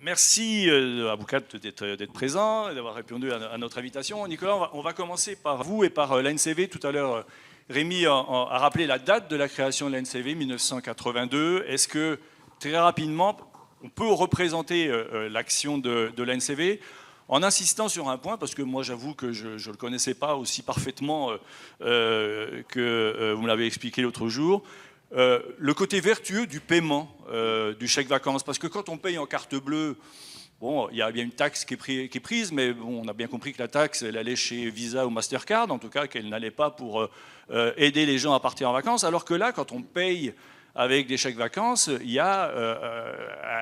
Merci à Boucat d'être présent et d'avoir répondu à notre invitation. Nicolas, on va commencer par vous et par l'ANCV. Tout à l'heure, Rémi a rappelé la date de la création de l'ANCV, 1982. Est-ce que, très rapidement, on peut représenter l'action de l'ANCV en insistant sur un point, parce que moi j'avoue que je ne le connaissais pas aussi parfaitement que vous me l'avez expliqué l'autre jour, le côté vertueux du paiement du chèque vacances, parce que quand on paye en carte bleue, bon, il y a bien une taxe qui est prise, mais bon, on a bien compris que la taxe, elle allait chez Visa ou Mastercard, en tout cas qu'elle n'allait pas pour aider les gens à partir en vacances, alors que là, quand on paye avec des chèques vacances, il y a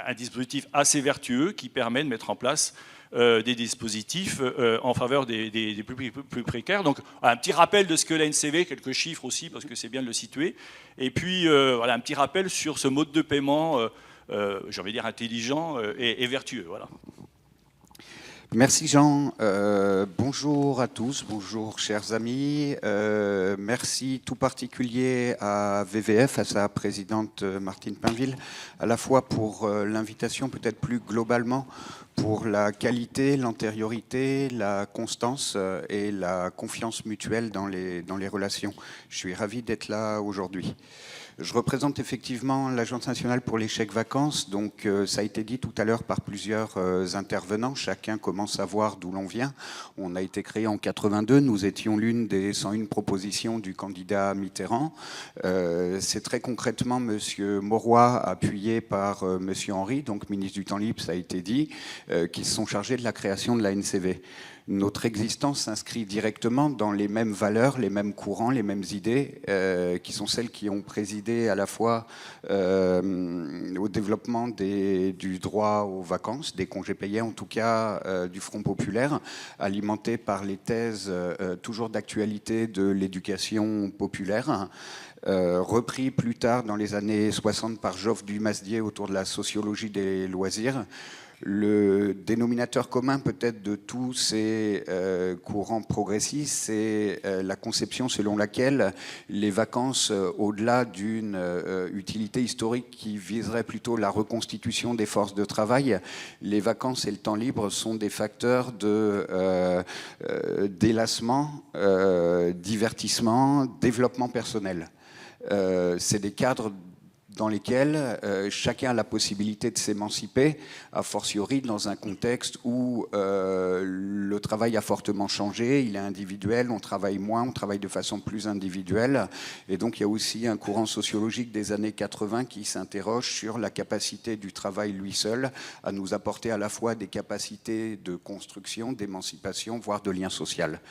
un dispositif assez vertueux qui permet de mettre en place des dispositifs en faveur des plus précaires. Donc un petit rappel de ce que l'ANCV, quelques chiffres aussi, parce que c'est bien de le situer. Et puis voilà, un petit rappel sur ce mode de paiement, j'ai envie de dire intelligent et vertueux. Voilà. Merci Jean, bonjour à tous, bonjour chers amis, merci tout particulier à VVF, à sa présidente Martine Pinville, à la fois pour l'invitation, peut-être plus globalement, pour la qualité, l'antériorité, la constance et la confiance mutuelle dans les relations. Je suis ravi d'être là aujourd'hui. Je représente effectivement l'Agence nationale pour les chèques vacances, donc ça a été dit tout à l'heure par plusieurs intervenants, chacun commence à voir d'où l'on vient. On a été créé en 82, nous étions l'une des 101 propositions du candidat Mitterrand. C'est très concrètement Monsieur Mauroy, appuyé par Monsieur Henry, donc ministre du Temps libre, ça a été dit, qui se sont chargés de la création de la NCV. Notre existence s'inscrit directement dans les mêmes valeurs, les mêmes courants, les mêmes idées, qui sont celles qui ont présidé à la fois au développement du droit aux vacances, des congés payés, en tout cas du Front populaire, alimenté par les thèses toujours d'actualité de l'éducation populaire, repris plus tard dans les années 60 par Geoffre Dumasdier autour de la sociologie des loisirs. Le dénominateur commun peut-être de tous ces courants progressistes, c'est la conception selon laquelle les vacances, au-delà d'une utilité historique qui viserait plutôt la reconstitution des forces de travail, les vacances et le temps libre sont des facteurs de délassement, divertissement, développement personnel. C'est des cadres dans lesquels chacun a la possibilité de s'émanciper, a fortiori dans un contexte où le travail a fortement changé, il est individuel, on travaille moins, on travaille de façon plus individuelle, et donc il y a aussi un courant sociologique des années 80 qui s'interroge sur la capacité du travail lui seul à nous apporter à la fois des capacités de construction, d'émancipation, voire de lien social.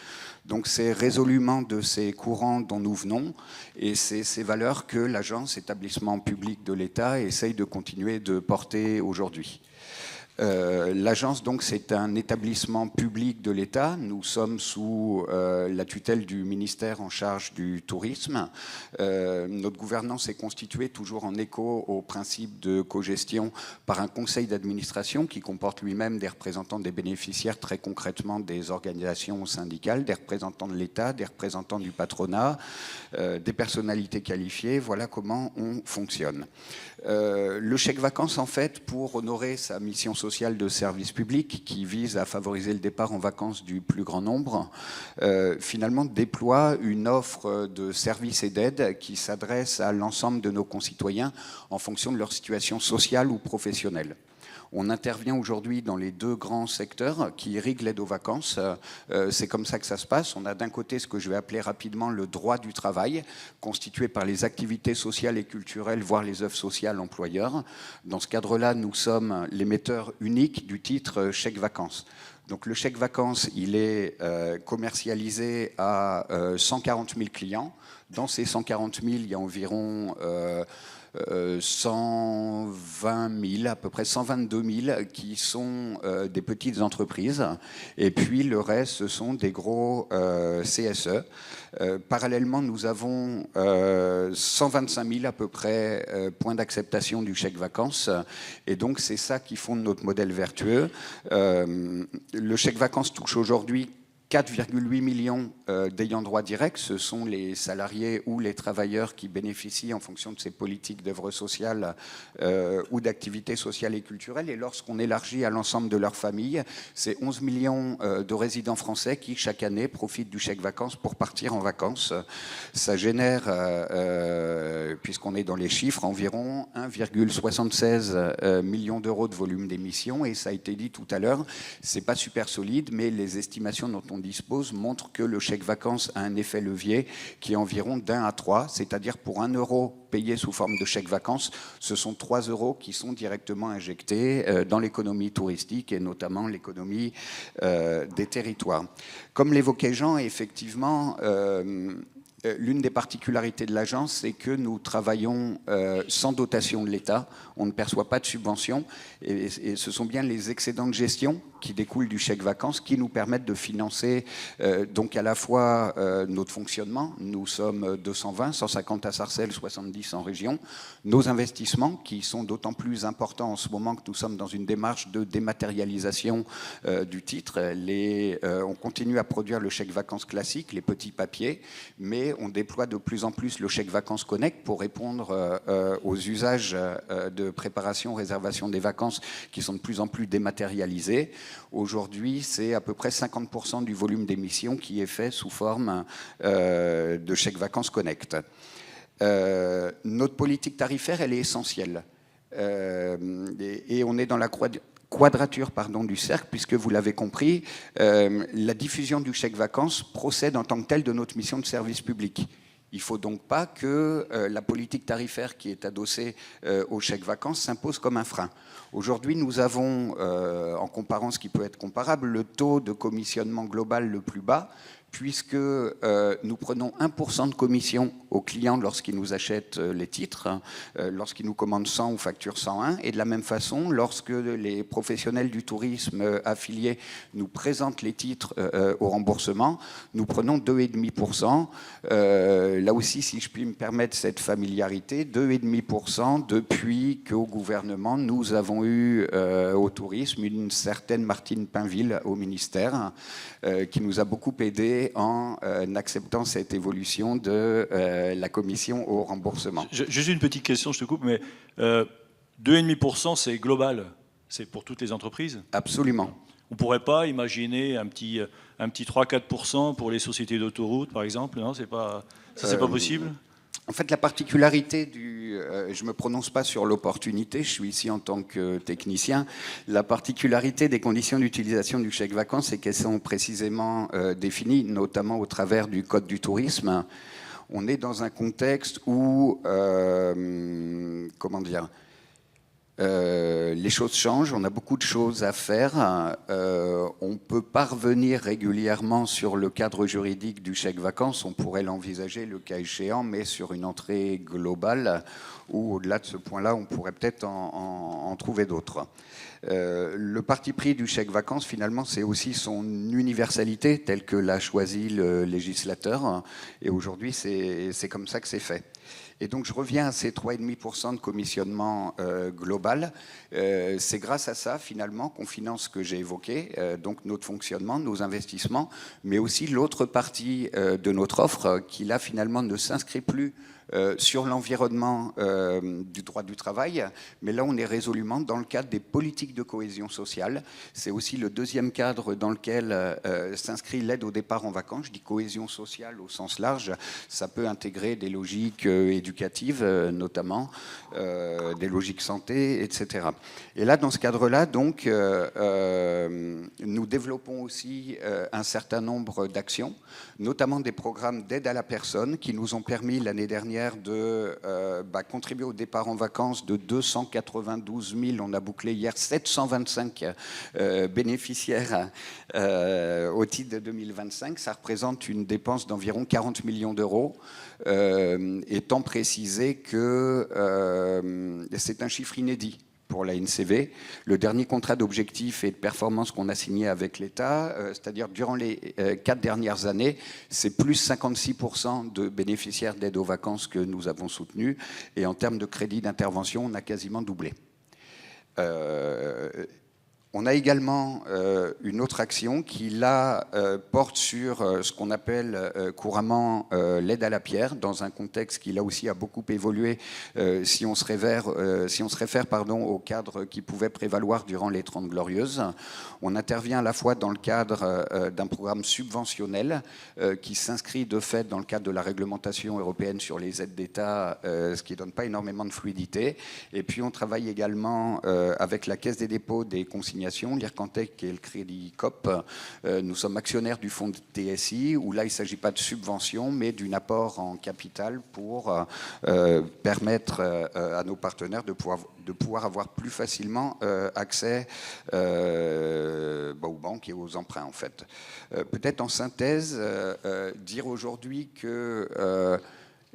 Donc c'est résolument de ces courants dont nous venons, et c'est ces valeurs que l'agence, établissement public de l'État, essaye de continuer de porter aujourd'hui. L'agence, donc, c'est un établissement public de l'État. Nous sommes sous la tutelle du ministère en charge du tourisme. Notre gouvernance est constituée, toujours en écho au principe de cogestion, par un conseil d'administration qui comporte lui-même des représentants des bénéficiaires, très concrètement des organisations syndicales, des représentants de l'État, des représentants du patronat, des personnalités qualifiées. Voilà comment on fonctionne. Le chèque vacances, en fait, pour honorer sa mission sociale de service public qui vise à favoriser le départ en vacances du plus grand nombre, finalement déploie une offre de services et d'aides qui s'adresse à l'ensemble de nos concitoyens en fonction de leur situation sociale ou professionnelle. On intervient aujourd'hui dans les deux grands secteurs qui irriguent l'aide aux vacances. C'est comme ça que ça se passe. On a d'un côté ce que je vais appeler rapidement le droit du travail, constitué par les activités sociales et culturelles, voire les œuvres sociales employeurs. Dans ce cadre-là, nous sommes l'émetteur unique du titre chèque vacances. Donc le chèque vacances, il est commercialisé à 140 000 clients. Dans ces 140 000, il y a environ 120 000, à peu près 122 000 qui sont des petites entreprises, et puis le reste ce sont des gros CSE. Parallèlement, nous avons 125 000 à peu près points d'acceptation du chèque vacances, et donc c'est ça qui fonde notre modèle vertueux. Le chèque vacances touche aujourd'hui 4,8 millions d'ayants droit direct, ce sont les salariés ou les travailleurs qui bénéficient en fonction de ces politiques d'œuvre sociale ou d'activités sociales et culturelles. Et lorsqu'on élargit à l'ensemble de leur famille, c'est 11 millions de résidents français qui, chaque année, profitent du chèque vacances pour partir en vacances. Ça génère, puisqu'on est dans les chiffres, environ 1,76 million d'euros de volume d'émissions. Et ça a été dit tout à l'heure, c'est pas super solide, mais les estimations dont on dispose montrent que le chèque vacances a un effet levier qui est environ d'1 à 3, c'est-à-dire pour 1 euro payé sous forme de chèque vacances, ce sont 3 euros qui sont directement injectés dans l'économie touristique et notamment l'économie des territoires. Comme l'évoquait Jean, effectivement, l'une des particularités de l'agence, c'est que nous travaillons sans dotation de l'État, on ne perçoit pas de subvention, et ce sont bien les excédents de gestion qui découlent du chèque vacances qui nous permettent de financer donc à la fois notre fonctionnement, nous sommes 220, 150 à Sarcelles, 70 en région, nos investissements qui sont d'autant plus importants en ce moment que nous sommes dans une démarche de dématérialisation du titre. On continue à produire le chèque vacances classique, les petits papiers, mais on déploie de plus en plus le chèque vacances Connect pour répondre aux usages de préparation, réservation des vacances qui sont de plus en plus dématérialisés. Aujourd'hui, c'est à peu près 50% du volume d'émissions qui est fait sous forme de chèque vacances Connect. Notre politique tarifaire, elle est essentielle. Et on est dans la quadrature du cercle, puisque vous l'avez compris, la diffusion du chèque vacances procède en tant que telle de notre mission de service public. Il ne faut donc pas que la politique tarifaire qui est adossée au chèque vacances s'impose comme un frein. Aujourd'hui, nous avons, en comparant ce qui peut être comparable, le taux de commissionnement global le plus bas, puisque nous prenons 1% de commission aux clients lorsqu'ils nous achètent les titres, lorsqu'ils nous commandent 100 ou facturent 101, et de la même façon, lorsque les professionnels du tourisme affiliés nous présentent les titres au remboursement, nous prenons 2,5%. Là aussi, si je puis me permettre cette familiarité, 2,5% depuis qu'au gouvernement, nous avons eu au tourisme une certaine Martine Pinville au ministère, qui nous a beaucoup aidé en acceptant cette évolution de la commission au remboursement. Juste une petite question, je te coupe, mais 2,5% c'est global, c'est pour toutes les entreprises? Absolument. On ne pourrait pas imaginer un petit 3-4% pour les sociétés d'autoroutes, par exemple? Non, c'est pas possible? En fait, la particularité je ne me prononce pas sur l'opportunité, je suis ici en tant que technicien. La particularité des conditions d'utilisation du chèque vacances, c'est qu'elles sont précisément définies, notamment au travers du Code du tourisme. On est dans un contexte où, les choses changent, on a beaucoup de choses à faire. On peut parvenir régulièrement sur le cadre juridique du chèque vacances, on pourrait l'envisager le cas échéant, mais sur une entrée globale, ou au-delà de ce point-là, on pourrait peut-être en trouver d'autres. Le parti pris du chèque vacances, finalement, c'est aussi son universalité, telle que l'a choisi le législateur. Et aujourd'hui, c'est comme ça que c'est fait. Et donc, je reviens à ces 3,5% de commissionnement global. C'est grâce à ça, finalement, qu'on finance ce que j'ai évoqué, donc notre fonctionnement, nos investissements, mais aussi l'autre partie de notre offre qui, là, finalement, ne s'inscrit plus sur l'environnement du droit du travail, mais là on est résolument dans le cadre des politiques de cohésion sociale. C'est aussi le deuxième cadre dans lequel s'inscrit l'aide au départ en vacances. Je dis cohésion sociale au sens large, ça peut intégrer des logiques éducatives notamment, des logiques santé, etc. Et là dans ce cadre-là, donc, nous développons aussi un certain nombre d'actions, notamment des programmes d'aide à la personne qui nous ont permis l'année dernière de contribuer au départ en vacances de 292 000, on a bouclé hier 725 bénéficiaires au titre de 2025. Ça représente une dépense d'environ 40 millions d'euros, étant précisé que c'est un chiffre inédit pour la NCV. Le dernier contrat d'objectifs et de performance qu'on a signé avec l'État, c'est-à-dire durant les 4 dernières années, c'est plus 56% de bénéficiaires d'aide aux vacances que nous avons soutenus. Et en termes de crédit d'intervention, on a quasiment doublé. On a également une autre action qui, là, porte sur ce qu'on appelle couramment l'aide à la pierre, dans un contexte qui, là aussi, a beaucoup évolué si on se réfère au cadre qui pouvait prévaloir durant les 30 Glorieuses. On intervient à la fois dans le cadre d'un programme subventionnel qui s'inscrit de fait dans le cadre de la réglementation européenne sur les aides d'État, ce qui ne donne pas énormément de fluidité. Et puis, on travaille également avec la Caisse des dépôts des consignations, l'IRCANTEC et le Crédit Coop. Nous sommes actionnaires du fonds de TSI, où là, il ne s'agit pas de subvention, mais d'un apport en capital pour permettre à nos partenaires de pouvoir avoir plus facilement accès aux banques et aux emprunts, en fait. Peut-être en synthèse, dire aujourd'hui que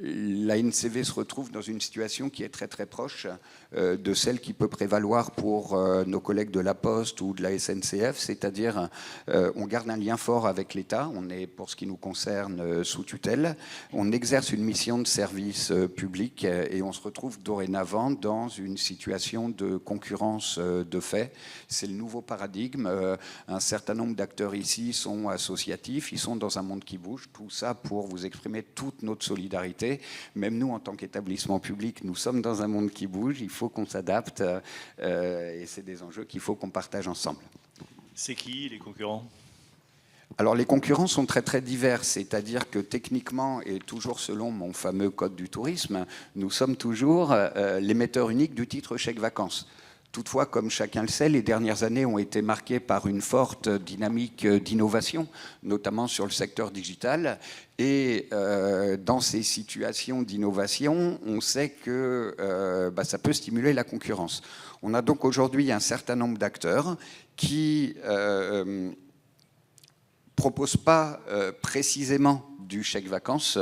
la NCV se retrouve dans une situation qui est très très proche de celle qui peut prévaloir pour nos collègues de la Poste ou de la SNCF, c'est-à-dire on garde un lien fort avec l'État, on est pour ce qui nous concerne sous tutelle, on exerce une mission de service public et on se retrouve dorénavant dans une situation de concurrence de fait. C'est le nouveau paradigme. Un certain nombre d'acteurs ici sont associatifs, ils sont dans un monde qui bouge, tout ça pour vous exprimer toute notre solidarité. Même nous, en tant qu'établissement public, nous sommes dans un monde qui bouge, il faut qu'on s'adapte et c'est des enjeux qu'il faut qu'on partage ensemble. C'est qui les concurrents ? Alors les concurrents sont très très divers, c'est-à-dire que techniquement, et toujours selon mon fameux code du tourisme, nous sommes toujours l'émetteur unique du titre chèque vacances. Toutefois, comme chacun le sait, les dernières années ont été marquées par une forte dynamique d'innovation, notamment sur le secteur digital. Et dans ces situations d'innovation, on sait que ça peut stimuler la concurrence. On a donc aujourd'hui un certain nombre d'acteurs qui proposent pas précisément du chèque vacances,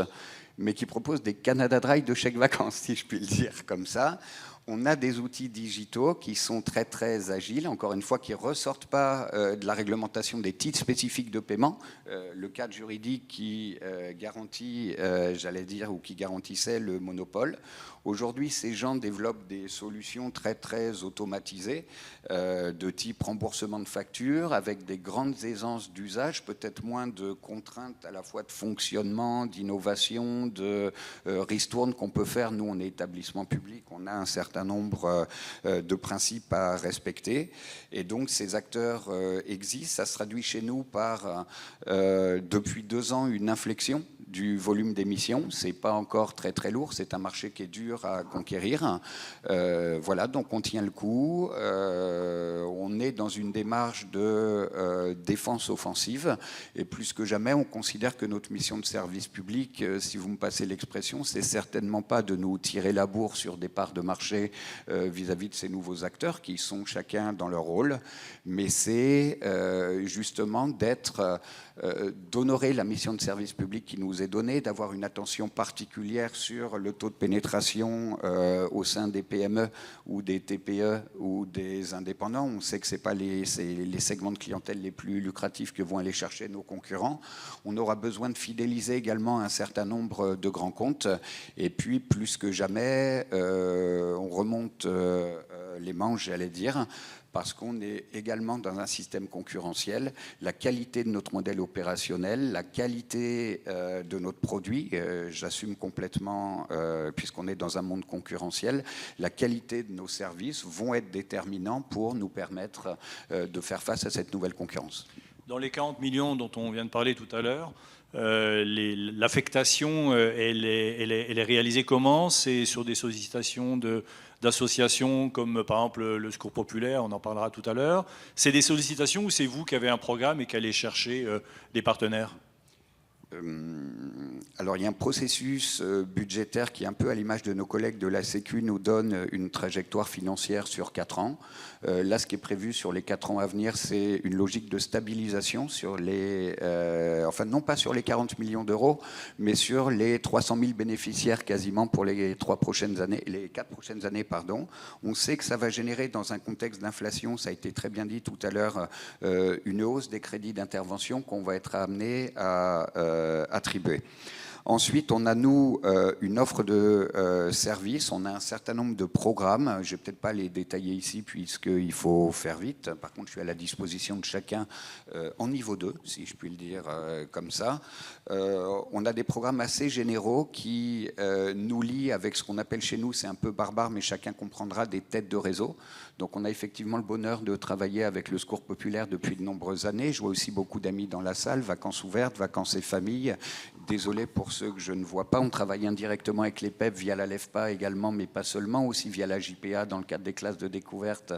mais qui proposent des Canada Dry de chèque vacances, si je puis le dire comme ça. On a des outils digitaux qui sont très très agiles, encore une fois, qui ne ressortent pas de la réglementation des titres spécifiques de paiement. Le cadre juridique qui garantit, ou qui garantissait le monopole. Aujourd'hui, ces gens développent des solutions très très automatisées de type remboursement de factures avec des grandes aisances d'usage, peut-être moins de contraintes à la fois de fonctionnement, d'innovation, de ristourne qu'on peut faire. Nous, on est établissement public, on a un certain nombre de principes à respecter. Et donc, ces acteurs existent. Ça se traduit chez nous par, depuis 2 ans, une inflexion du volume d'émissions. C'est pas encore très très lourd, c'est un marché qui est dur à conquérir. Voilà, donc on tient le coup. On est dans une démarche de défense offensive et plus que jamais, on considère que notre mission de service public, si vous me passez l'expression, c'est certainement pas de nous tirer la bourre sur des parts de marché vis-à-vis de ces nouveaux acteurs qui sont chacun dans leur rôle, mais c'est justement d'honorer la mission de service public qui nous est donnée, d'avoir une attention particulière sur le taux de pénétration au sein des PME ou des TPE ou des indépendants. On sait que ce n'est pas les segments de clientèle les plus lucratifs que vont aller chercher nos concurrents. On aura besoin de fidéliser également un certain nombre de grands comptes. Et puis, plus que jamais, on remonte les manches, j'allais dire, parce qu'on est également dans un système concurrentiel. La qualité de notre modèle opérationnel, la qualité de notre produit, j'assume complètement, puisqu'on est dans un monde concurrentiel, la qualité de nos services vont être déterminants pour nous permettre de faire face à cette nouvelle concurrence. Dans les 40 millions dont on vient de parler tout à l'heure, l'affectation, elle est réalisée comment ? C'est sur des sollicitations d'associations comme par exemple le Secours Populaire, on en parlera tout à l'heure. C'est des sollicitations ou c'est vous qui avez un programme et qui allez chercher des partenaires ? Alors il y a un processus budgétaire qui, un peu à l'image de nos collègues de la Sécu, nous donne une trajectoire financière sur 4 ans. Là, ce qui est prévu sur les 4 ans à venir, c'est une logique de stabilisation sur les, non pas sur les 40 millions d'euros, mais sur les 300 000 bénéficiaires quasiment pour les 4 prochaines années. On sait que ça va générer dans un contexte d'inflation, ça a été très bien dit tout à l'heure, une hausse des crédits d'intervention qu'on va être amené à attribuer. Ensuite, on a, nous, une offre de services. On a un certain nombre de programmes. Je ne vais peut-être pas les détailler ici, puisqu'il faut faire vite. Par contre, je suis à la disposition de chacun en niveau 2, si je puis le dire comme ça. On a des programmes assez généraux qui nous lient avec ce qu'on appelle chez nous, c'est un peu barbare, mais chacun comprendra, des têtes de réseau. Donc on a effectivement le bonheur de travailler avec le Secours populaire depuis de nombreuses années. Je vois aussi beaucoup d'amis dans la salle, Vacances ouvertes, Vacances et familles. Désolé pour ceux que je ne vois pas. On travaille indirectement avec les PEP via la LEFPA également, mais pas seulement, aussi via la JPA dans le cadre des classes de découverte.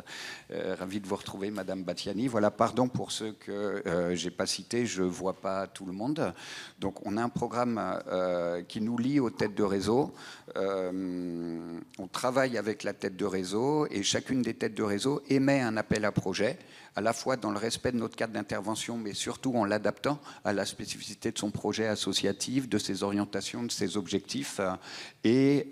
Ravi de vous retrouver, Madame Battiani. Voilà, pardon pour ceux que je n'ai pas cités, je ne vois pas tout le monde. Donc on a un programme qui nous lie aux têtes de réseau. On travaille avec la tête de réseau et chacune des têtes de réseau émet un appel à projet, à la fois dans le respect de notre cadre d'intervention, mais surtout en l'adaptant à la spécificité de son projet associatif, de ses orientations, de ses objectifs, et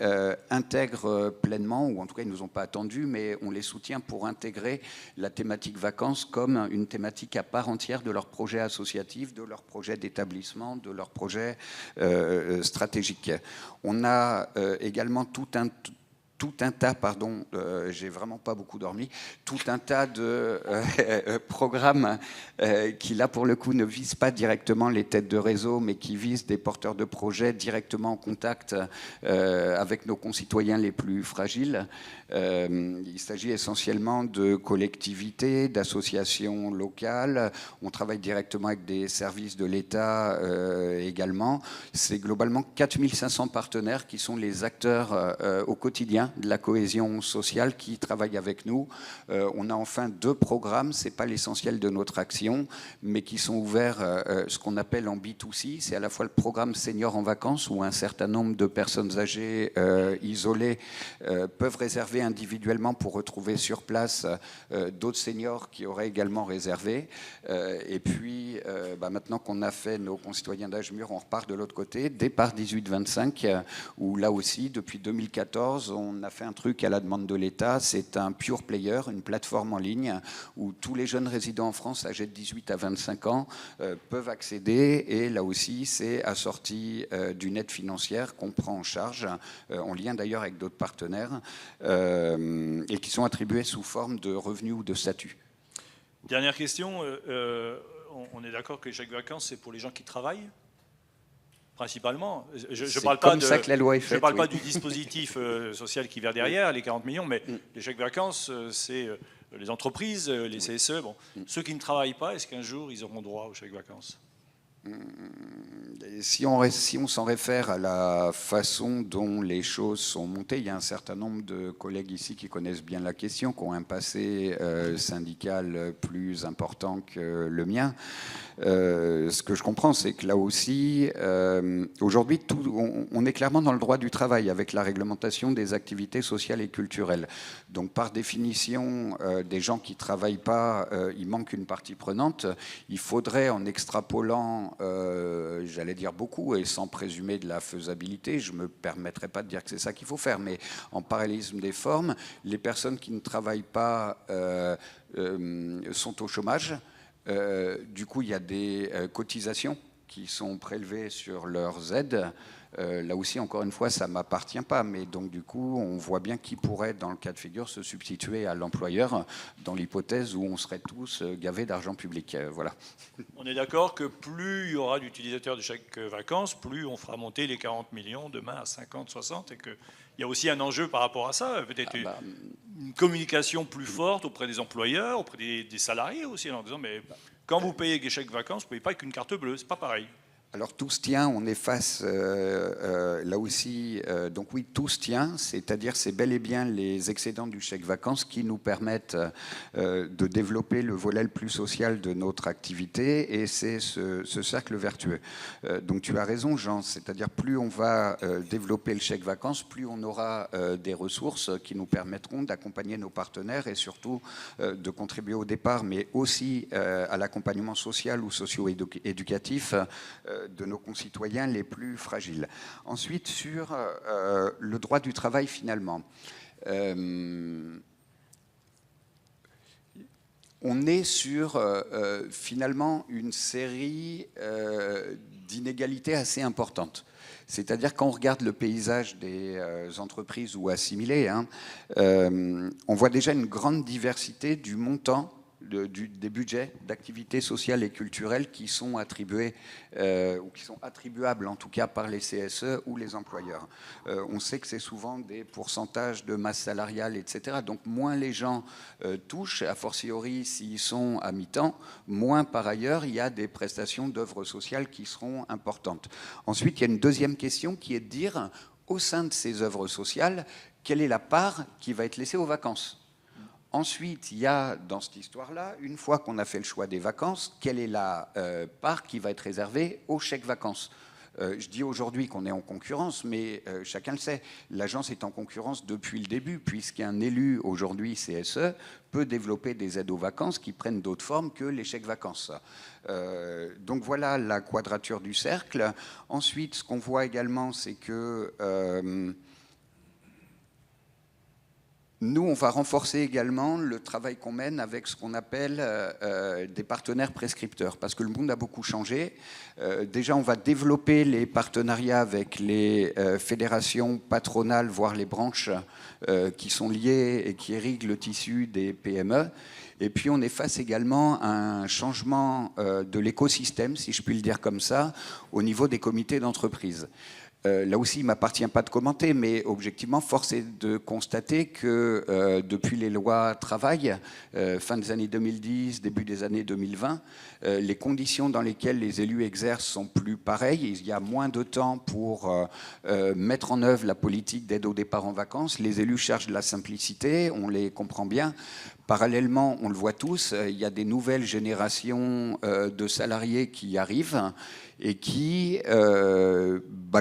intègre pleinement, ou en tout cas ils ne nous ont pas attendus, mais on les soutient pour intégrer la thématique vacances comme une thématique à part entière de leur projet associatif, de leur projet d'établissement, de leur projet stratégique. On a également tout un tas, pardon, j'ai vraiment pas beaucoup dormi, tout un tas de programmes qui, là, pour le coup, ne visent pas directement les têtes de réseau, mais qui visent des porteurs de projets directement en contact avec nos concitoyens les plus fragiles. Il s'agit essentiellement de collectivités, d'associations locales. On travaille directement avec des services de l'État également. C'est globalement 4500 partenaires qui sont les acteurs au quotidien de la cohésion sociale qui travaillent avec nous. On a enfin 2 programmes, ce n'est pas l'essentiel de notre action, mais qui sont ouverts, ce qu'on appelle en B2C. C'est à la fois le programme Seniors en vacances, où un certain nombre de personnes âgées isolées peuvent réserver individuellement pour retrouver sur place d'autres seniors qui auraient également réservé. Et puis, maintenant qu'on a fait nos concitoyens d'âge mûr, on repart de l'autre côté, départ 18-25, où là aussi, depuis 2014, on a fait un truc à la demande de l'État. C'est un pure player, une plateforme en ligne où tous les jeunes résidents en France âgés de 18 à 25 ans peuvent accéder. Et là aussi, c'est assorti d'une aide financière qu'on prend en charge, en lien d'ailleurs avec d'autres partenaires, et qui sont attribués sous forme de revenus ou de statut. Dernière question. On est d'accord que les chèques vacances, c'est pour les gens qui travaillent principalement. Je ne parle pas, pas du dispositif social qui vient derrière, les 40 millions, mais les chèques vacances, c'est les entreprises, les CSE. Bon. Ceux qui ne travaillent pas, est-ce qu'un jour, ils auront droit aux chèques vacances ? Si on s'en réfère à la façon dont les choses sont montées, il y a un certain nombre de collègues ici qui connaissent bien la question, qui ont un passé syndical plus important que le mien. Ce que je comprends, c'est que là aussi, aujourd'hui, on est clairement dans le droit du travail avec la réglementation des activités sociales et culturelles. Donc, par définition, des gens qui ne travaillent pas, il manque une partie prenante. Il faudrait, en extrapolant, j'allais dire beaucoup, et sans présumer de la faisabilité, je ne me permettrai pas de dire que c'est ça qu'il faut faire, mais en parallélisme des formes, les personnes qui ne travaillent pas sont au chômage. Du coup, il y a des cotisations qui sont prélevées sur leurs aides. Là aussi, encore une fois, ça ne m'appartient pas, mais donc du coup, on voit bien qui pourrait, dans le cas de figure, se substituer à l'employeur dans l'hypothèse où on serait tous gavés d'argent public. Voilà. On est d'accord que plus il y aura d'utilisateurs de chèques vacances, plus on fera monter les 40 millions demain à 50, 60, et qu'il y a aussi un enjeu par rapport à ça, peut-être une communication plus forte auprès des employeurs, auprès des salariés aussi, en disant, mais quand vous payez des chèques vacances, vous ne payez pas avec une carte bleue, c'est pas pareil. Alors tout se tient, on est face là aussi, donc oui, tout se tient, c'est-à-dire c'est bel et bien les excédents du chèque vacances qui nous permettent de développer le volet le plus social de notre activité, et c'est ce cercle vertueux. Donc tu as raison, Jean, c'est-à-dire plus on va développer le chèque vacances, plus on aura des ressources qui nous permettront d'accompagner nos partenaires et surtout de contribuer au départ, mais aussi à l'accompagnement social ou socio-éducatif de nos concitoyens les plus fragiles. Ensuite, sur le droit du travail, finalement. on est sur finalement une série d'inégalités assez importantes. C'est-à-dire quand on regarde le paysage des entreprises ou assimilées, hein, on voit déjà une grande diversité du montant des budgets d'activités sociales et culturelles qui sont attribués ou qui sont attribuables en tout cas par les CSE ou les employeurs. On sait que c'est souvent des pourcentages de masse salariale, etc. Donc moins les gens touchent, a fortiori s'ils sont à mi-temps, moins par ailleurs il y a des prestations d'œuvres sociales qui seront importantes. Ensuite, il y a une deuxième question qui est de dire, au sein de ces œuvres sociales, quelle est la part qui va être laissée aux vacances ? Ensuite, il y a dans cette histoire-là, une fois qu'on a fait le choix des vacances, quelle est la part qui va être réservée aux chèques vacances ? Je dis aujourd'hui qu'on est en concurrence, mais chacun le sait, l'agence est en concurrence depuis le début, puisqu'un élu aujourd'hui CSE peut développer des aides aux vacances qui prennent d'autres formes que les chèques vacances. Donc voilà la quadrature du cercle. Ensuite, ce qu'on voit également, c'est que nous, on va renforcer également le travail qu'on mène avec ce qu'on appelle des partenaires prescripteurs, parce que le monde a beaucoup changé. Déjà, on va développer les partenariats avec les fédérations patronales, voire les branches qui sont liées et qui irriguent le tissu des PME. Et puis, on est face également à un changement de l'écosystème, si je puis le dire comme ça, au niveau des comités d'entreprise. Là aussi, il ne m'appartient pas de commenter, mais objectivement, force est de constater que depuis les lois travail, fin des années 2010, début des années 2020, les conditions dans lesquelles les élus exercent sont plus pareilles. Il y a moins de temps pour mettre en œuvre la politique d'aide au départ en vacances. Les élus cherchent de la simplicité, on les comprend bien. Parallèlement, on le voit tous, il y a des nouvelles générations de salariés qui arrivent et qui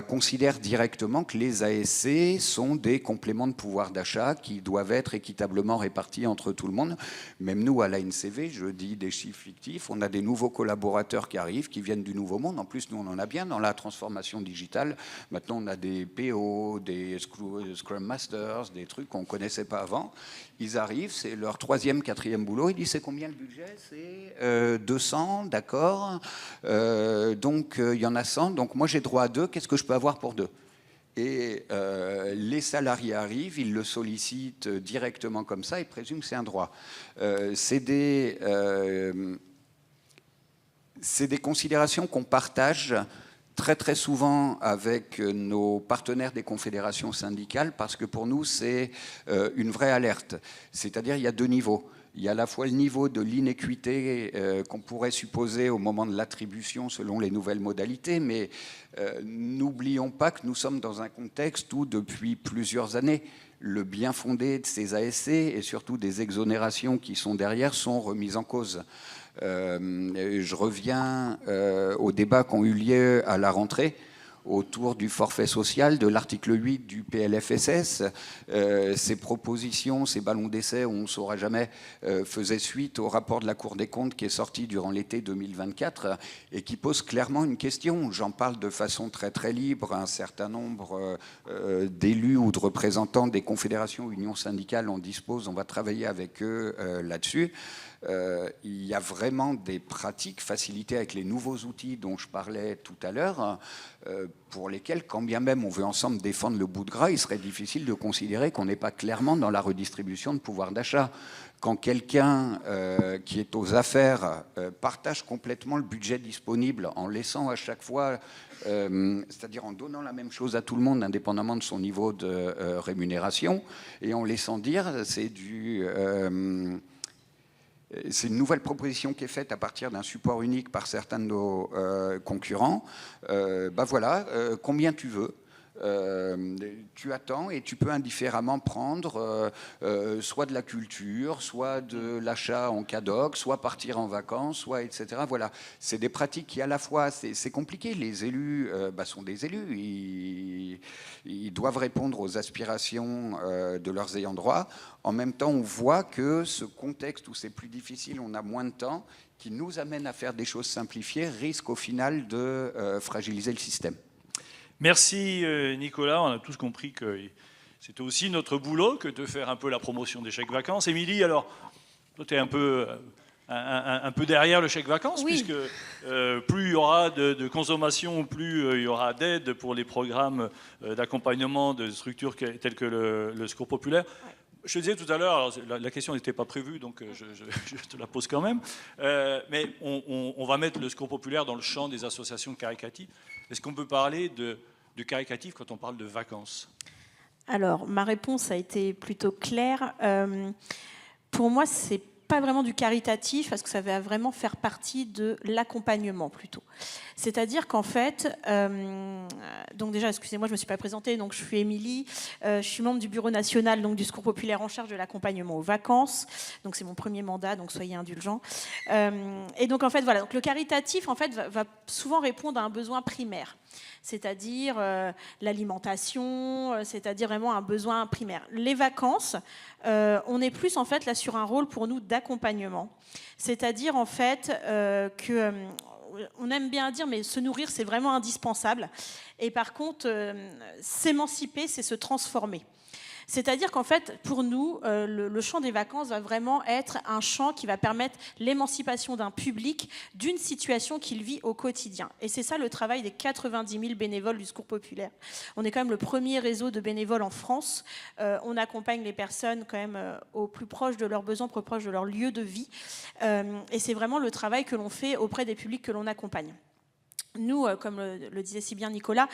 considèrent directement que les ASC sont des compléments de pouvoir d'achat qui doivent être équitablement répartis entre tout le monde. Même nous, à l'ANCV, je dis des chiffres fictifs, on a des nouveaux collaborateurs qui arrivent, qui viennent du nouveau monde. En plus, nous, on en a bien dans la transformation digitale. Maintenant, on a des PO, des Scrum Masters, des trucs qu'on ne connaissait pas avant. Ils arrivent, c'est leur 3e, 4e boulot. Ils disent, c'est combien le budget ? C'est 200, d'accord. Donc, il y en a 100. Donc, moi, j'ai droit à 2. Qu'est-ce que je peux avoir pour 2 ? Et les salariés arrivent, ils le sollicitent directement comme ça, ils présument que c'est un droit. C'est des considérations qu'on partage très très souvent avec nos partenaires des confédérations syndicales, parce que pour nous c'est une vraie alerte. C'est-à-dire il y a 2 niveaux. Il y a à la fois le niveau de l'inéquité qu'on pourrait supposer au moment de l'attribution selon les nouvelles modalités, mais n'oublions pas que nous sommes dans un contexte où depuis plusieurs années, le bien fondé de ces ASC et surtout des exonérations qui sont derrière sont remises en cause. Je reviens aux débats qui ont eu lieu à la rentrée autour du forfait social, de l'article 8 du PLFSS. Ces propositions, ces ballons d'essai, on ne saura jamais, faisaient suite au rapport de la Cour des comptes qui est sorti durant l'été 2024 et qui pose clairement une question. J'en parle de façon très très libre. Un certain nombre d'élus ou de représentants des confédérations ou unions syndicales en disposent. On va travailler avec eux là-dessus. Il y a vraiment des pratiques facilitées avec les nouveaux outils dont je parlais tout à l'heure, pour lesquels, quand bien même on veut ensemble défendre le bout de gras, il serait difficile de considérer qu'on n'est pas clairement dans la redistribution de pouvoir d'achat. Quand quelqu'un qui est aux affaires partage complètement le budget disponible en laissant à chaque fois, c'est-à-dire en donnant la même chose à tout le monde indépendamment de son niveau de rémunération, et en laissant dire, c'est une nouvelle proposition qui est faite à partir d'un support unique par certains de nos concurrents. Voilà, combien tu veux ? Tu attends et tu peux indifféremment prendre soit de la culture, soit de l'achat en cadoc, soit partir en vacances, soit etc. Voilà, c'est des pratiques qui à la fois, c'est compliqué. Les élus sont des élus, ils doivent répondre aux aspirations de leurs ayants droit. En même temps, on voit que ce contexte où c'est plus difficile, on a moins de temps, qui nous amène à faire des choses simplifiées, risque au final de fragiliser le système. Merci Nicolas, on a tous compris que c'était aussi notre boulot que de faire un peu la promotion des chèques vacances. Émilie, alors, toi tu es un peu un peu derrière le chèque vacances, Oui. puisque plus il y aura de consommation, plus il y aura d'aide pour les programmes d'accompagnement de structures telles que le Secours populaire. Ouais. Je te disais tout à l'heure, alors, la question n'était pas prévue, donc je te la pose quand même, mais on va mettre le Secours populaire dans le champ des associations caritatives. Est-ce qu'on peut parler de caritatif quand on parle de vacances? Alors, ma réponse a été plutôt claire. Pour moi, c'est pas vraiment du caritatif, parce que ça va vraiment faire partie de l'accompagnement plutôt. C'est-à-dire qu'en fait, donc déjà, excusez-moi, je ne me suis pas présentée, donc je suis Émilie, je suis membre du bureau national donc, du Secours populaire en charge de l'accompagnement aux vacances, donc c'est mon premier mandat, donc soyez indulgents. Et donc en fait, voilà, donc le caritatif en fait, va souvent répondre à un besoin primaire, c'est-à-dire l'alimentation, c'est-à-dire vraiment un besoin primaire. Les vacances, on est plus en fait là sur un rôle pour nous d'accompagnement, c'est-à-dire en fait que on aime bien dire, mais se nourrir, c'est vraiment indispensable. Et par contre, s'émanciper, c'est se transformer. C'est-à-dire qu'en fait, pour nous, le champ des vacances va vraiment être un champ qui va permettre l'émancipation d'un public d'une situation qu'il vit au quotidien. Et c'est ça le travail des 90 000 bénévoles du Secours populaire. On est quand même le premier réseau de bénévoles en France. On accompagne les personnes quand même au plus proche de leurs besoins, au plus proche de leur lieu de vie. Et c'est vraiment le travail que l'on fait auprès des publics que l'on accompagne. Nous, comme le disait si bien Nicolas,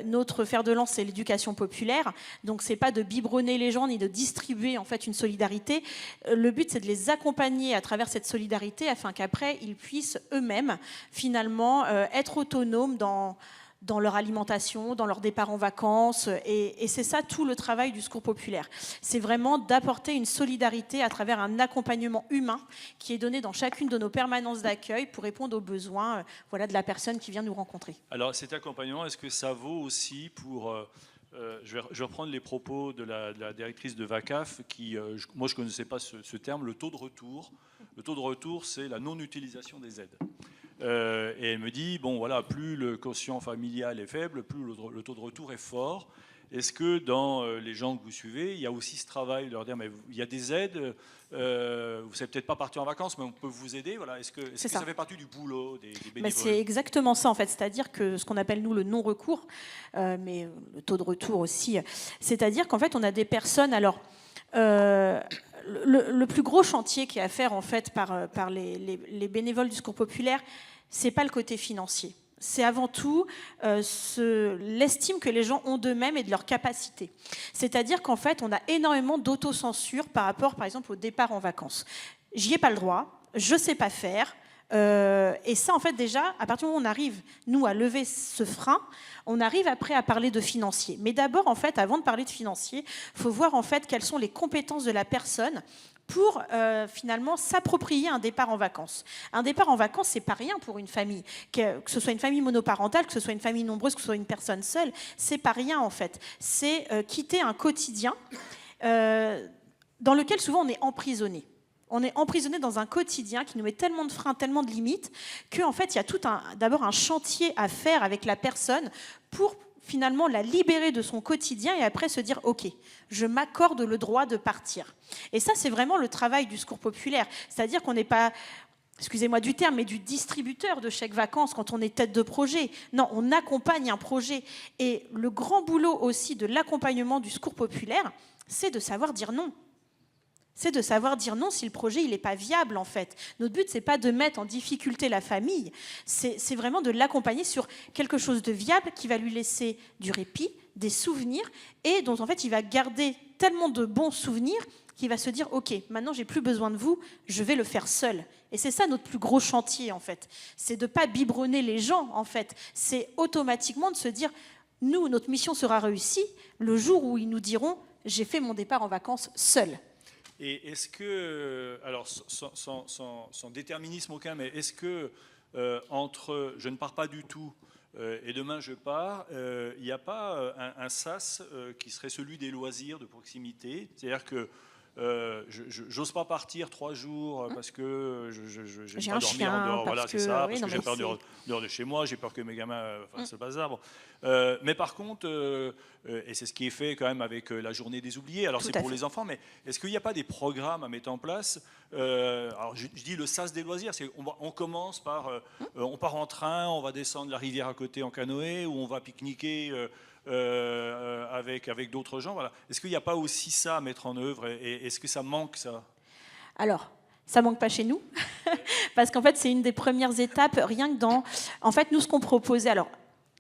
notre fer de lance, c'est l'éducation populaire. Donc, ce n'est pas de biberonner les gens ni de distribuer en fait une solidarité. Le but, c'est de les accompagner à travers cette solidarité afin qu'après, ils puissent eux-mêmes, finalement, être autonomes dans leur alimentation, dans leur départ en vacances. Et c'est ça tout le travail du Secours populaire. C'est vraiment d'apporter une solidarité à travers un accompagnement humain qui est donné dans chacune de nos permanences d'accueil pour répondre aux besoins voilà, de la personne qui vient nous rencontrer. Alors cet accompagnement, est-ce que ça vaut aussi pour... je vais reprendre les propos de la directrice de VACAF qui, moi je ne connaissais pas ce terme, le taux de retour. Le taux de retour, c'est la non-utilisation des aides. Et elle me dit, bon voilà, plus le quotient familial est faible, plus le taux de retour est fort. Est-ce que dans les gens que vous suivez, il y a aussi ce travail de leur dire, mais il y a des aides, vous ne savez peut-être pas partir en vacances, mais on peut vous aider, voilà. Est-ce que ça fait partie du boulot des bénévoles? C'est exactement ça en fait, c'est-à-dire que ce qu'on appelle nous le non-recours, mais le taux de retour aussi, c'est-à-dire qu'en fait on a des personnes, alors... Le plus gros chantier qui est à faire en fait par les bénévoles du Secours populaire, c'est pas le côté financier. C'est avant tout l'estime que les gens ont d'eux-mêmes et de leurs capacités. C'est-à-dire qu'en fait, on a énormément d'autocensure par rapport, par exemple, au départ en vacances. J'y ai pas le droit, je sais pas faire. Et ça, en fait, déjà, à partir du moment où on arrive, nous, à lever ce frein, on arrive après à parler de financier. Mais d'abord, en fait, avant de parler de financier, il faut voir, en fait, quelles sont les compétences de la personne pour, finalement, s'approprier un départ en vacances. Un départ en vacances, c'est pas rien pour une famille. Que ce soit une famille monoparentale, que ce soit une famille nombreuse, que ce soit une personne seule, c'est pas rien, en fait. C'est quitter un quotidien dans lequel, souvent, on est emprisonné. On est emprisonné dans un quotidien qui nous met tellement de freins, tellement de limites, qu'en fait, il y a d'abord un chantier à faire avec la personne pour finalement la libérer de son quotidien et après se dire « Ok, je m'accorde le droit de partir ». Et ça, c'est vraiment le travail du Secours populaire. C'est-à-dire qu'on n'est pas... excusez-moi du terme, mais du distributeur de chèques vacances quand on est tête de projet. Non, on accompagne un projet. Et le grand boulot aussi de l'accompagnement du Secours populaire, c'est de savoir dire non. C'est de savoir dire non si le projet n'est pas viable, en fait. Notre but, ce n'est pas de mettre en difficulté la famille, c'est vraiment de l'accompagner sur quelque chose de viable qui va lui laisser du répit, des souvenirs, et dont, en fait, il va garder tellement de bons souvenirs qu'il va se dire « Ok, maintenant, j'ai plus besoin de vous, je vais le faire seul ». Et c'est ça notre plus gros chantier, en fait. C'est de ne pas biberonner les gens, en fait. C'est automatiquement de se dire « Nous, notre mission sera réussie le jour où ils nous diront « J'ai fait mon départ en vacances seul ». Et est-ce que, alors sans déterminisme aucun, mais est-ce que entre je ne pars pas du tout et demain je pars, il n'y a pas un sas qui serait celui des loisirs de proximité? C'est-à-dire que j'ose pas partir 3 jours parce que J'ai j'aime un pas dormir chien, en dehors. Voilà, parce c'est que- ça, oui, parce non, que j'ai mais peur c'est- dehors de chez moi, j'ai peur que mes gamins fassent le bazar. Bon. Mais par contre, et c'est ce qui est fait quand même avec la journée des oubliés, alors Tout c'est à pour fait. les enfants, mais est-ce qu'il n'y a pas des programmes à mettre en place alors je dis le sas des loisirs, c'est on commence par, on part en train, on va descendre la rivière à côté en canoë, ou on va pique-niquer avec d'autres gens. Voilà. Est-ce qu'il n'y a pas aussi ça à mettre en œuvre, et est-ce que ça manque, ça? Alors, ça manque pas chez nous, parce qu'en fait, c'est une des premières étapes, rien que dans... En fait, nous, ce qu'on proposait... Alors,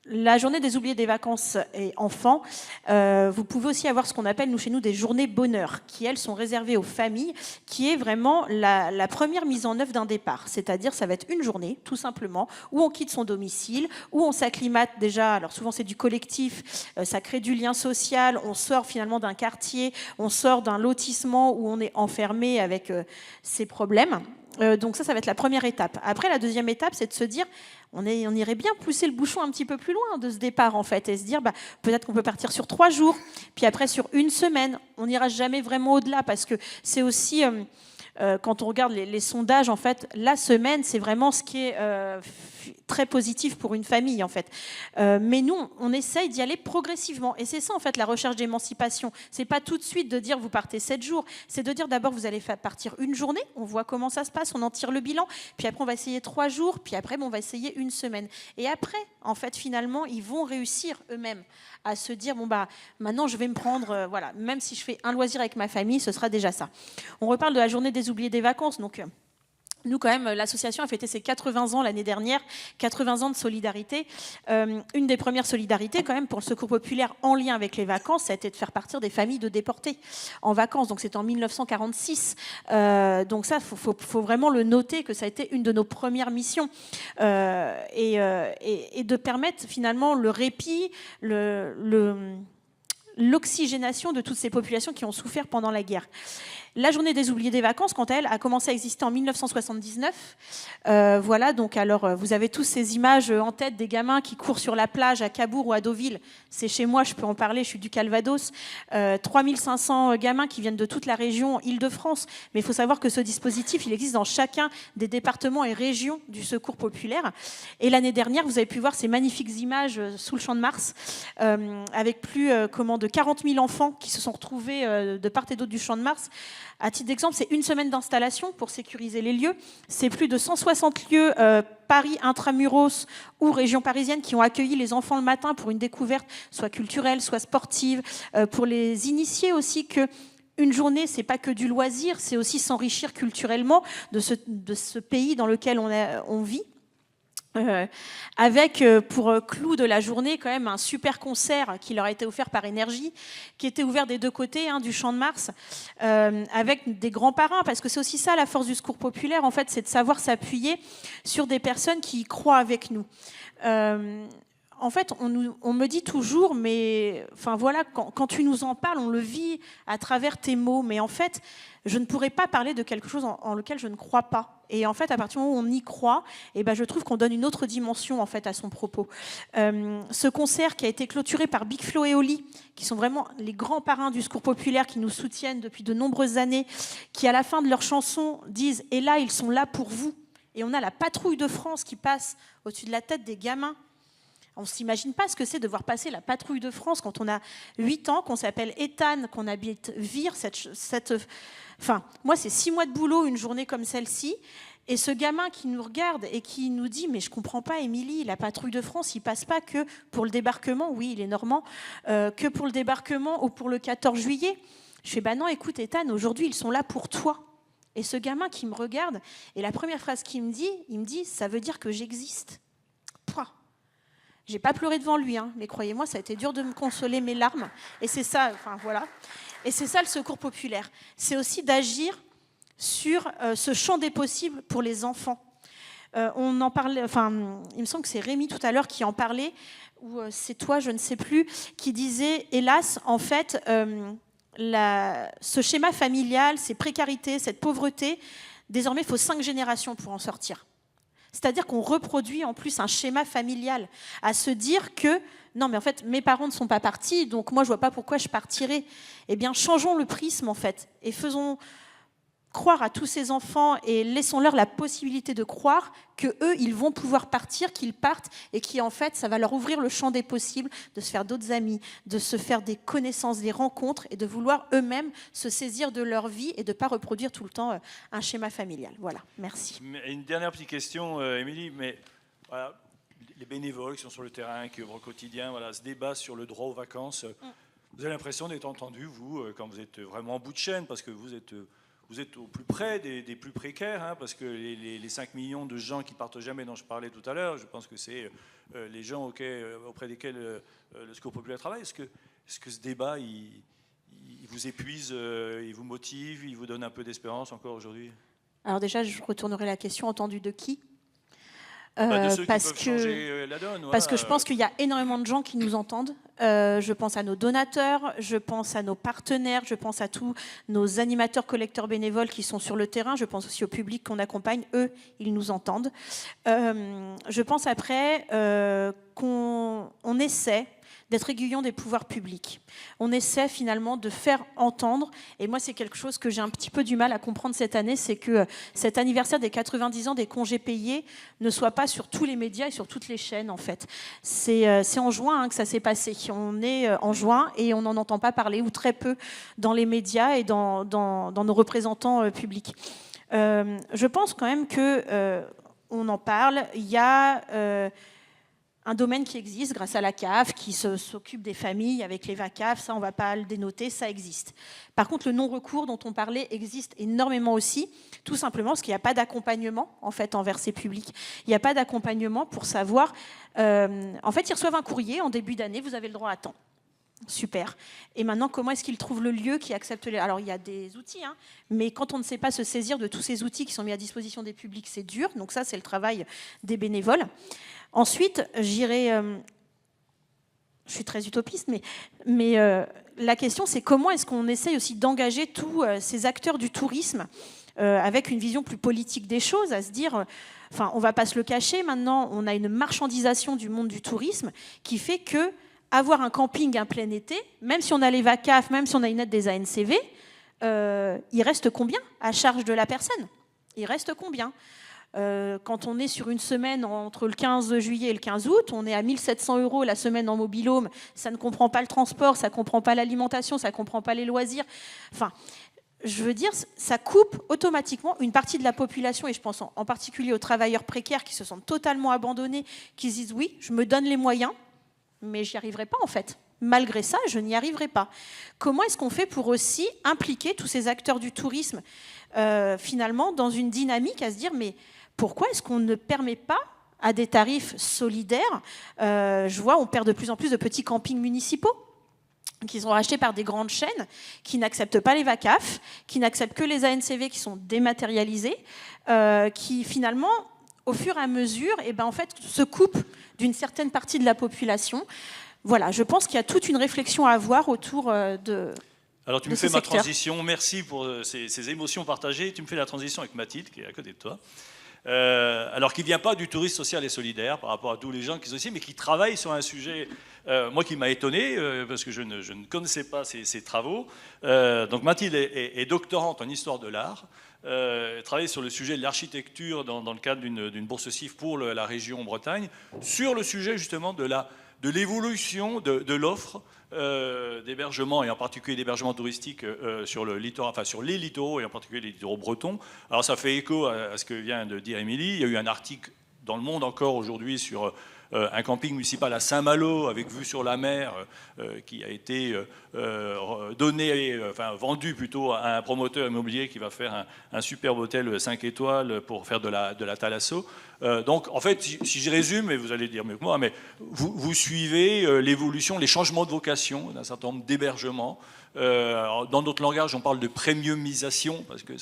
la journée des oubliés des vacances et enfants, vous pouvez aussi avoir ce qu'on appelle, nous, chez nous, des journées bonheur, qui, elles, sont réservées aux familles, qui est vraiment la première mise en œuvre d'un départ. C'est-à-dire, ça va être une journée, tout simplement, où on quitte son domicile, où on s'acclimate déjà, alors souvent c'est du collectif, ça crée du lien social, on sort finalement d'un quartier, on sort d'un lotissement où on est enfermé avec ses problèmes. Donc ça va être la première étape. Après, la deuxième étape, c'est de se dire, on irait bien pousser le bouchon un petit peu plus loin de ce départ, en fait, et se dire, peut-être qu'on peut partir sur 3 jours, puis après sur 1 semaine. On n'ira jamais vraiment au-delà, parce que c'est aussi... quand on regarde les sondages, en fait, la semaine, c'est vraiment ce qui est très positif pour une famille, en fait. Mais nous, on essaye d'y aller progressivement. Et c'est ça, en fait, la recherche d'émancipation. C'est pas tout de suite de dire vous partez 7 jours. C'est de dire d'abord vous allez partir 1 journée, on voit comment ça se passe, on en tire le bilan. Puis après, on va essayer 3 jours. Puis après, on va essayer 1 semaine. Et après, en fait, finalement, ils vont réussir eux-mêmes à se dire maintenant, je vais me prendre, voilà, même si je fais un loisir avec ma famille, ce sera déjà ça. On reparle de la journée des oubliés des vacances, donc... Nous, quand même, l'association a fêté ses 80 ans l'année dernière, 80 ans de solidarité. Une des premières solidarités, quand même, pour le secours populaire en lien avec les vacances, ça a été de faire partir des familles de déportés en vacances. Donc, c'était en 1946. Donc ça, faut vraiment le noter, que ça a été une de nos premières missions. Et de permettre, finalement, le répit, l'oxygénation de toutes ces populations qui ont souffert pendant la guerre. La journée des oubliés des vacances, quant à elle, a commencé à exister en 1979. Voilà, donc alors vous avez tous ces images en tête des gamins qui courent sur la plage à Cabourg ou à Deauville. C'est chez moi, je peux en parler, je suis du Calvados. 3500 gamins qui viennent de toute la région Île-de-France. Mais il faut savoir que ce dispositif, il existe dans chacun des départements et régions du secours populaire. Et l'année dernière, vous avez pu voir ces magnifiques images sous le Champ de Mars, avec plus de 40 000 enfants qui se sont retrouvés de part et d'autre du Champ de Mars. À titre d'exemple, c'est 1 semaine d'installation pour sécuriser les lieux. C'est plus de 160 lieux Paris intramuros ou région parisienne qui ont accueilli les enfants le matin pour une découverte, soit culturelle, soit sportive, pour les initier aussi que une journée, c'est pas que du loisir, c'est aussi s'enrichir culturellement de ce pays dans lequel on vit. Avec pour clou de la journée quand même un super concert qui leur a été offert par Énergie, qui était ouvert des 2 côtés du Champ de Mars, avec des grands parrains, parce que c'est aussi ça la force du secours populaire, en fait, c'est de savoir s'appuyer sur des personnes qui y croient avec nous. En fait, on me dit toujours, mais enfin voilà, quand tu nous en parles, on le vit à travers tes mots, mais en fait, je ne pourrais pas parler de quelque chose en lequel je ne crois pas. Et en fait, à partir du moment où on y croit, je trouve qu'on donne une autre dimension en fait à son propos. Ce concert qui a été clôturé par Big Flo et Oli, qui sont vraiment les grands parrains du secours populaire, qui nous soutiennent depuis de nombreuses années, qui à la fin de leur chanson disent « Et là, ils sont là pour vous ». Et on a la patrouille de France qui passe au-dessus de la tête des gamins. On ne s'imagine pas ce que c'est de voir passer la patrouille de France quand on a 8 ans, qu'on s'appelle Ethan, qu'on habite Vire. Enfin, moi, c'est 6 mois de boulot, une journée comme celle-ci. Et ce gamin qui nous regarde et qui nous dit « Mais je ne comprends pas, Émilie, la patrouille de France, il ne passe pas que pour le débarquement. » Oui, il est normand. Que pour le débarquement ou pour le 14 juillet. Je fais « Non, écoute, Ethan, aujourd'hui, ils sont là pour toi. » Et ce gamin qui me regarde, et la première phrase qu'il me dit « Ça veut dire que j'existe. » J'ai pas pleuré devant lui, mais croyez-moi, ça a été dur de me consoler mes larmes. Et c'est ça, voilà. Et c'est ça le secours populaire. C'est aussi d'agir sur ce champ des possibles pour les enfants. On en parlait, il me semble que c'est Rémi tout à l'heure qui en parlait, ou c'est toi, je ne sais plus, qui disait, hélas, en fait, ce schéma familial, ces précarités, cette pauvreté, désormais, il faut 5 générations pour en sortir. C'est-à-dire qu'on reproduit en plus un schéma familial, à se dire que non, mais en fait, mes parents ne sont pas partis, donc moi, je ne vois pas pourquoi je partirais. Eh bien, changeons le prisme, en fait, et faisons croire à tous ces enfants et laissons-leur la possibilité de croire qu'eux, ils vont pouvoir partir, qu'ils partent, et qu'en fait, ça va leur ouvrir le champ des possibles, de se faire d'autres amis, de se faire des connaissances, des rencontres, et de vouloir eux-mêmes se saisir de leur vie et de ne pas reproduire tout le temps un schéma familial. Voilà, merci. Une dernière petite question, Émilie, mais voilà, les bénévoles qui sont sur le terrain, qui œuvrent au quotidien, voilà, ce débat sur le droit aux vacances, vous avez l'impression d'être entendu, vous, quand vous êtes vraiment en bout de chaîne, parce que vous êtes au plus près des plus précaires, hein, parce que les 5 millions de gens qui partent jamais dont je parlais tout à l'heure, je pense que c'est les gens auprès desquels le Secours populaire travaille. Est-ce que ce débat, il vous épuise, il vous motive, il vous donne un peu d'espérance encore aujourd'hui? Alors déjà, je retournerai la question, entendu de qui? De ceux parce qui peuvent changer la donne. Parce que je pense qu'il y a énormément de gens qui nous entendent. Je pense à nos donateurs, je pense à nos partenaires, je pense à tous nos animateurs, collecteurs bénévoles qui sont sur le terrain. Je pense aussi au public qu'on accompagne. Eux, ils nous entendent. Je pense après qu'on essaie d'être aiguillon des pouvoirs publics. On essaie finalement de faire entendre, et moi c'est quelque chose que j'ai un petit peu du mal à comprendre cette année, c'est que cet anniversaire des 90 ans des congés payés ne soit pas sur tous les médias et sur toutes les chaînes en fait. C'est en juin que ça s'est passé. On est en juin et on n'en entend pas parler, ou très peu, dans les médias et dans nos représentants publics. Je pense quand même qu'on en parle. Il y a un domaine qui existe grâce à la CAF, qui s'occupe des familles avec les VACAF, ça on ne va pas le dénoter, ça existe. Par contre, le non-recours dont on parlait existe énormément aussi, tout simplement parce qu'il n'y a pas d'accompagnement en fait envers ces publics. Il n'y a pas d'accompagnement pour savoir... en fait, ils reçoivent un courrier en début d'année, vous avez le droit à temps. Super. Et maintenant, comment est-ce qu'ils trouvent le lieu qui accepte les... Alors, il y a des outils, hein, mais quand on ne sait pas se saisir de tous ces outils qui sont mis à disposition des publics, c'est dur. Donc ça, c'est le travail des bénévoles. Ensuite, j'irai... je suis très utopiste, mais la question, c'est comment est-ce qu'on essaye aussi d'engager tous ces acteurs du tourisme avec une vision plus politique des choses, à se dire... Enfin, on ne va pas se le cacher, maintenant, on a une marchandisation du monde du tourisme qui fait que avoir un camping un plein été, même si on a les VACAF, même si on a une aide des ANCV, il reste combien à charge de la personne? Il reste combien? Quand on est sur une semaine entre le 15 juillet et le 15 août, on est à 1 700 € la semaine en mobil-home. Ça ne comprend pas le transport, ça ne comprend pas l'alimentation, ça ne comprend pas les loisirs. Enfin, je veux dire, ça coupe automatiquement une partie de la population, et je pense en particulier aux travailleurs précaires qui se sentent totalement abandonnés, qui se disent « oui, je me donne les moyens », mais j'y arriverai pas en fait. Malgré ça, je n'y arriverai pas. Comment est-ce qu'on fait pour aussi impliquer tous ces acteurs du tourisme finalement dans une dynamique à se dire mais pourquoi est-ce qu'on ne permet pas à des tarifs solidaires, je vois on perd de plus en plus de petits campings municipaux qui sont rachetés par des grandes chaînes qui n'acceptent pas les VACAF, qui n'acceptent que les ANCV qui sont dématérialisés, qui finalement au fur et à mesure, en fait, se coupe d'une certaine partie de la population. Voilà, je pense qu'il y a toute une réflexion à avoir autour de... Alors tu me fais ma transition, merci pour ces émotions partagées. Tu me fais la transition avec Mathilde, qui est à côté de toi. Alors qui ne vient pas du tourisme social et solidaire par rapport à tous les gens qui sont ici, mais qui travaillent sur un sujet, moi qui m'a étonné, parce que je ne connaissais pas ces travaux. Donc Mathilde est doctorante en histoire de l'art. Travailler sur le sujet de l'architecture dans le cadre d'une bourse CIF pour la région Bretagne, sur le sujet justement de l'évolution de l'offre d'hébergement, et en particulier d'hébergement touristique sur le littoral, enfin sur les littoraux, et en particulier les littoraux bretons. Alors ça fait écho à ce que vient de dire Émilie. Il y a eu un article dans Le Monde encore aujourd'hui sur un camping municipal à Saint-Malo avec vue sur la mer qui a été vendu plutôt à un promoteur immobilier qui va faire un superbe hôtel 5 étoiles pour faire de la thalasso. Donc en fait, si je résume, et vous allez dire mieux que moi, mais vous suivez l'évolution, les changements de vocation d'un certain nombre d'hébergements. Dans notre langage, on parle de premiumisation, parce que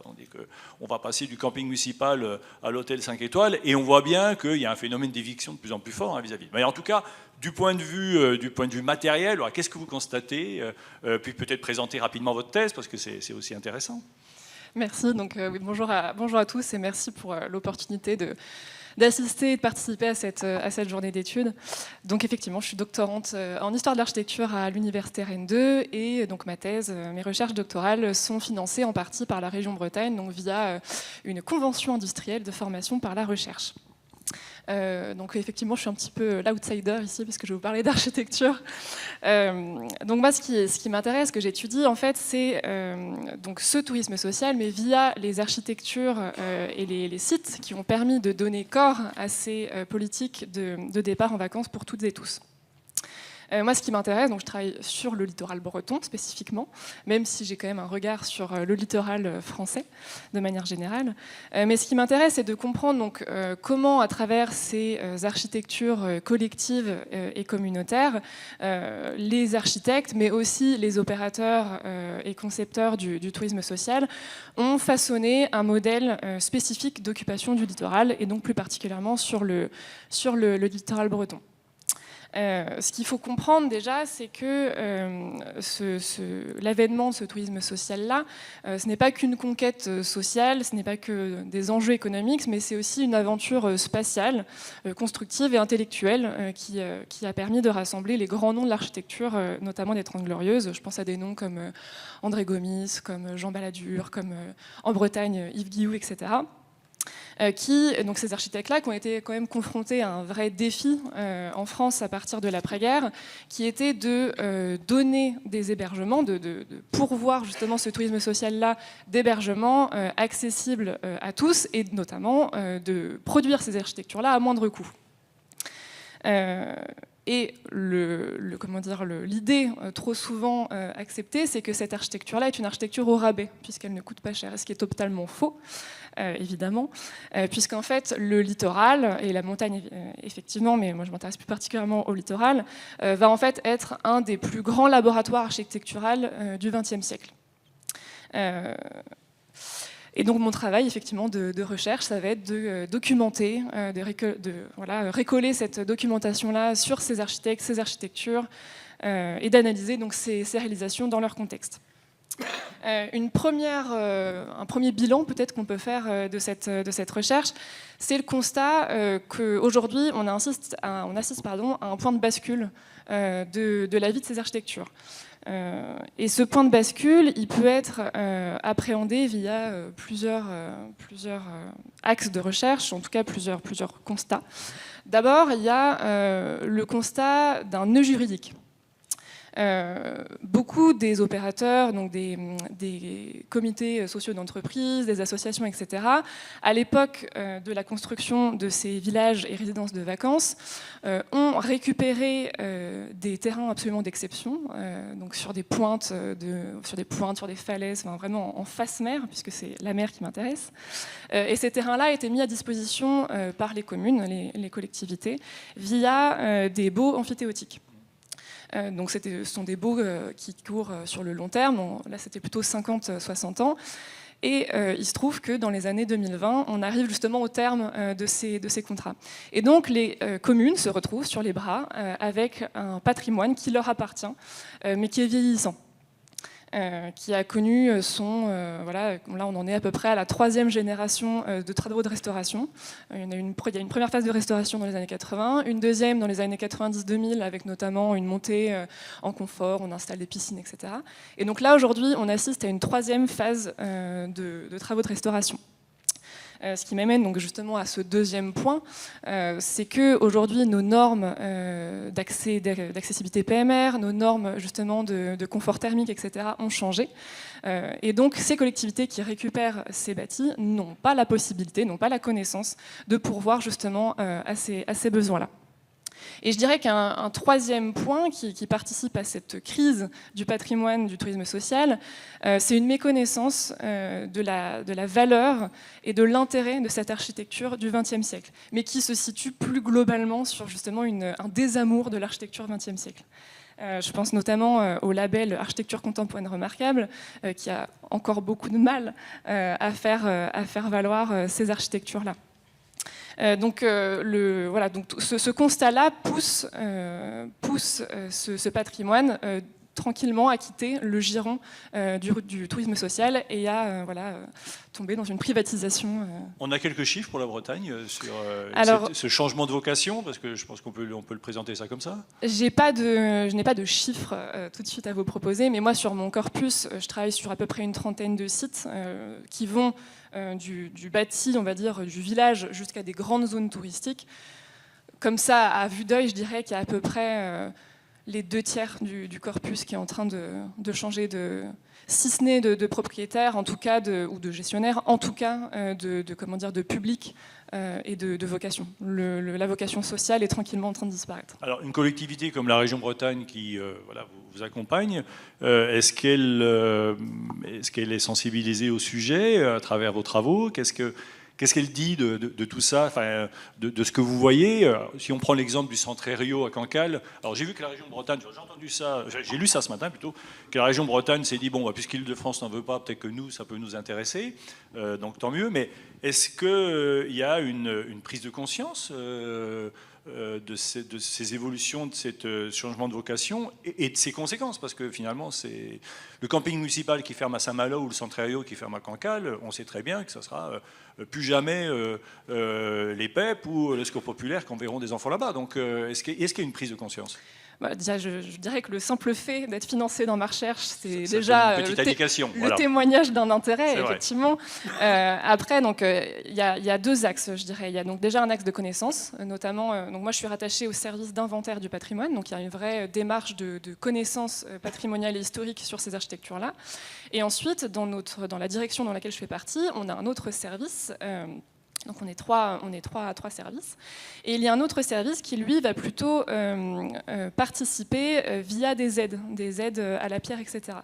on dit qu'on va passer du camping municipal à l'hôtel 5 étoiles, et on voit bien qu'il y a un phénomène d'éviction de plus en plus fort vis-à-vis. Mais en tout cas, du point de vue matériel, qu'est-ce que vous constatez? Puis peut-être présenter rapidement votre thèse, parce que c'est aussi intéressant. Merci. Donc, oui, bonjour à tous et merci pour l'opportunité d'assister et de participer à cette journée d'études. Donc effectivement, je suis doctorante en histoire de l'architecture à l'université Rennes 2 et donc ma thèse, mes recherches doctorales sont financées en partie par la région Bretagne, donc via une convention industrielle de formation par la recherche. Donc effectivement, je suis un petit peu l'outsider ici parce que je vais vous parler d'architecture. Donc moi, ce qui m'intéresse, ce que j'étudie en fait, c'est donc ce tourisme social, mais via les architectures et les sites qui ont permis de donner corps à ces politiques de départ en vacances pour toutes et tous. Moi, ce qui m'intéresse, donc je travaille sur le littoral breton spécifiquement, même si j'ai quand même un regard sur le littoral français de manière générale. Mais ce qui m'intéresse, c'est de comprendre donc, comment, à travers ces architectures collectives et communautaires, les architectes, mais aussi les opérateurs et concepteurs du tourisme social, ont façonné un modèle spécifique d'occupation du littoral, et donc plus particulièrement sur le littoral breton. Ce qu'il faut comprendre déjà, c'est que l'avènement de ce tourisme social-là, ce n'est pas qu'une conquête sociale, ce n'est pas que des enjeux économiques, mais c'est aussi une aventure spatiale, constructive et intellectuelle qui a permis de rassembler les grands noms de l'architecture, notamment des Trente Glorieuses. Je pense à des noms comme André Gomis, comme Jean Balladur, comme en Bretagne Yves Guilloux, etc. Donc ces architectes-là qui ont été quand même confrontés à un vrai défi en France à partir de l'après-guerre, qui était de donner des hébergements, de pourvoir justement ce tourisme social-là d'hébergements accessibles à tous, et notamment de produire ces architectures-là à moindre coût. Et l'idée trop souvent acceptée, c'est que cette architecture-là est une architecture au rabais, puisqu'elle ne coûte pas cher, ce qui est totalement faux, évidemment, puisqu'en fait, le littoral, et la montagne, effectivement, mais moi je m'intéresse plus particulièrement au littoral, va en fait être un des plus grands laboratoires architecturaux du XXe siècle. Et donc mon travail effectivement de recherche, ça va être de documenter, récoller cette documentation-là sur ces architectes, ces architectures, et d'analyser donc ces réalisations dans leur contexte. Un premier bilan peut-être qu'on peut faire de cette recherche, c'est le constat qu'aujourd'hui on assiste à un point de bascule de la vie de ces architectures. Et ce point de bascule, il peut être appréhendé via plusieurs axes de recherche, en tout cas plusieurs constats. D'abord, il y a le constat d'un nœud juridique. Beaucoup des opérateurs, donc des comités sociaux d'entreprise, des associations, etc., à l'époque de la construction de ces villages et résidences de vacances, ont récupéré des terrains absolument d'exception, donc sur des pointes, sur des falaises, enfin vraiment en face mer, puisque c'est la mer qui m'intéresse. Et ces terrains-là étaient mis à disposition par les communes, les collectivités, via des baux amphithéotiques. Donc ce sont des baux qui courent sur le long terme, là c'était plutôt 50-60 ans, et il se trouve que dans les années 2020, on arrive justement au terme de ces contrats. Et donc les communes se retrouvent sur les bras avec un patrimoine qui leur appartient, mais qui est vieillissant. Qui a connu là on en est à peu près à la 3e génération de travaux de restauration. Il y a une première phase de restauration dans les années 80, une deuxième dans les années 90-2000 avec notamment une montée en confort, on installe des piscines, etc. Et donc là aujourd'hui on assiste à une 3e phase de travaux de restauration. Ce qui m'amène donc justement à ce 2e point, c'est qu'aujourd'hui nos normes d'accessibilité PMR, nos normes justement de confort thermique, etc. ont changé. Et donc ces collectivités qui récupèrent ces bâtis n'ont pas la possibilité, n'ont pas la connaissance de pourvoir justement à ces besoins-là. Et je dirais qu'un 3e point qui participe à cette crise du patrimoine du tourisme social, c'est une méconnaissance de la valeur et de l'intérêt de cette architecture du XXe siècle, mais qui se situe plus globalement sur justement un désamour de l'architecture XXe siècle. Je pense notamment au label Architecture contemporaine remarquable, qui a encore beaucoup de mal à faire valoir ces architectures-là. Donc ce constat-là pousse ce patrimoine tranquillement à quitter le giron du tourisme social et à tomber dans une privatisation. On a quelques chiffres pour la Bretagne sur ce changement de vocation, parce que je pense qu'on peut le présenter ça comme ça. Je n'ai pas de chiffres tout de suite à vous proposer, mais moi sur mon corpus, je travaille sur à peu près une trentaine de sites qui vont du bâti, on va dire, du village jusqu'à des grandes zones touristiques. Comme ça, à vue d'œil, je dirais qu'il y a à peu près les 2/3 du corpus qui est en train de changer si ce n'est de propriétaire, en tout cas, ou de gestionnaire, en tout cas, de public et de vocation. La vocation sociale est tranquillement en train de disparaître. Alors, une collectivité comme la région Bretagne qui vous accompagne, est-ce qu'elle est sensibilisée au sujet à travers vos travaux ? Qu'est-ce qu'elle dit de tout ça, de ce que vous voyez? Si on prend l'exemple du centre Herriot à Cancale, alors j'ai vu que la région Bretagne, j'ai entendu ça, j'ai lu ça ce matin plutôt, que la région Bretagne s'est dit, bon, puisqu'Île-de-France n'en veut pas, peut-être que nous, ça peut nous intéresser, donc tant mieux, mais est-ce qu'il y a une prise de conscience de ces évolutions, de ce changement de vocation et de ses conséquences, parce que finalement, c'est le camping municipal qui ferme à Saint-Malo ou le centre Herriot qui ferme à Cancale, on sait très bien que ça sera plus jamais les PEP ou le Secours populaire qui enverront des enfants là-bas. Donc, est-ce qu'il y a une prise de conscience ? Déjà, je dirais que le simple fait d'être financé dans ma recherche, c'est déjà le témoignage d'un intérêt, effectivement. Après, donc, il y a deux axes, je dirais. Il y a donc déjà un axe de connaissance, notamment. Donc moi, je suis rattachée au service d'inventaire du patrimoine, donc il y a une vraie démarche de connaissance patrimoniale et historique sur ces architectures-là. Et ensuite, dans la direction dans laquelle je fais partie, on a un autre service. Donc on est trois services. Et il y a un autre service qui, lui, va plutôt participer via des aides à la pierre, etc.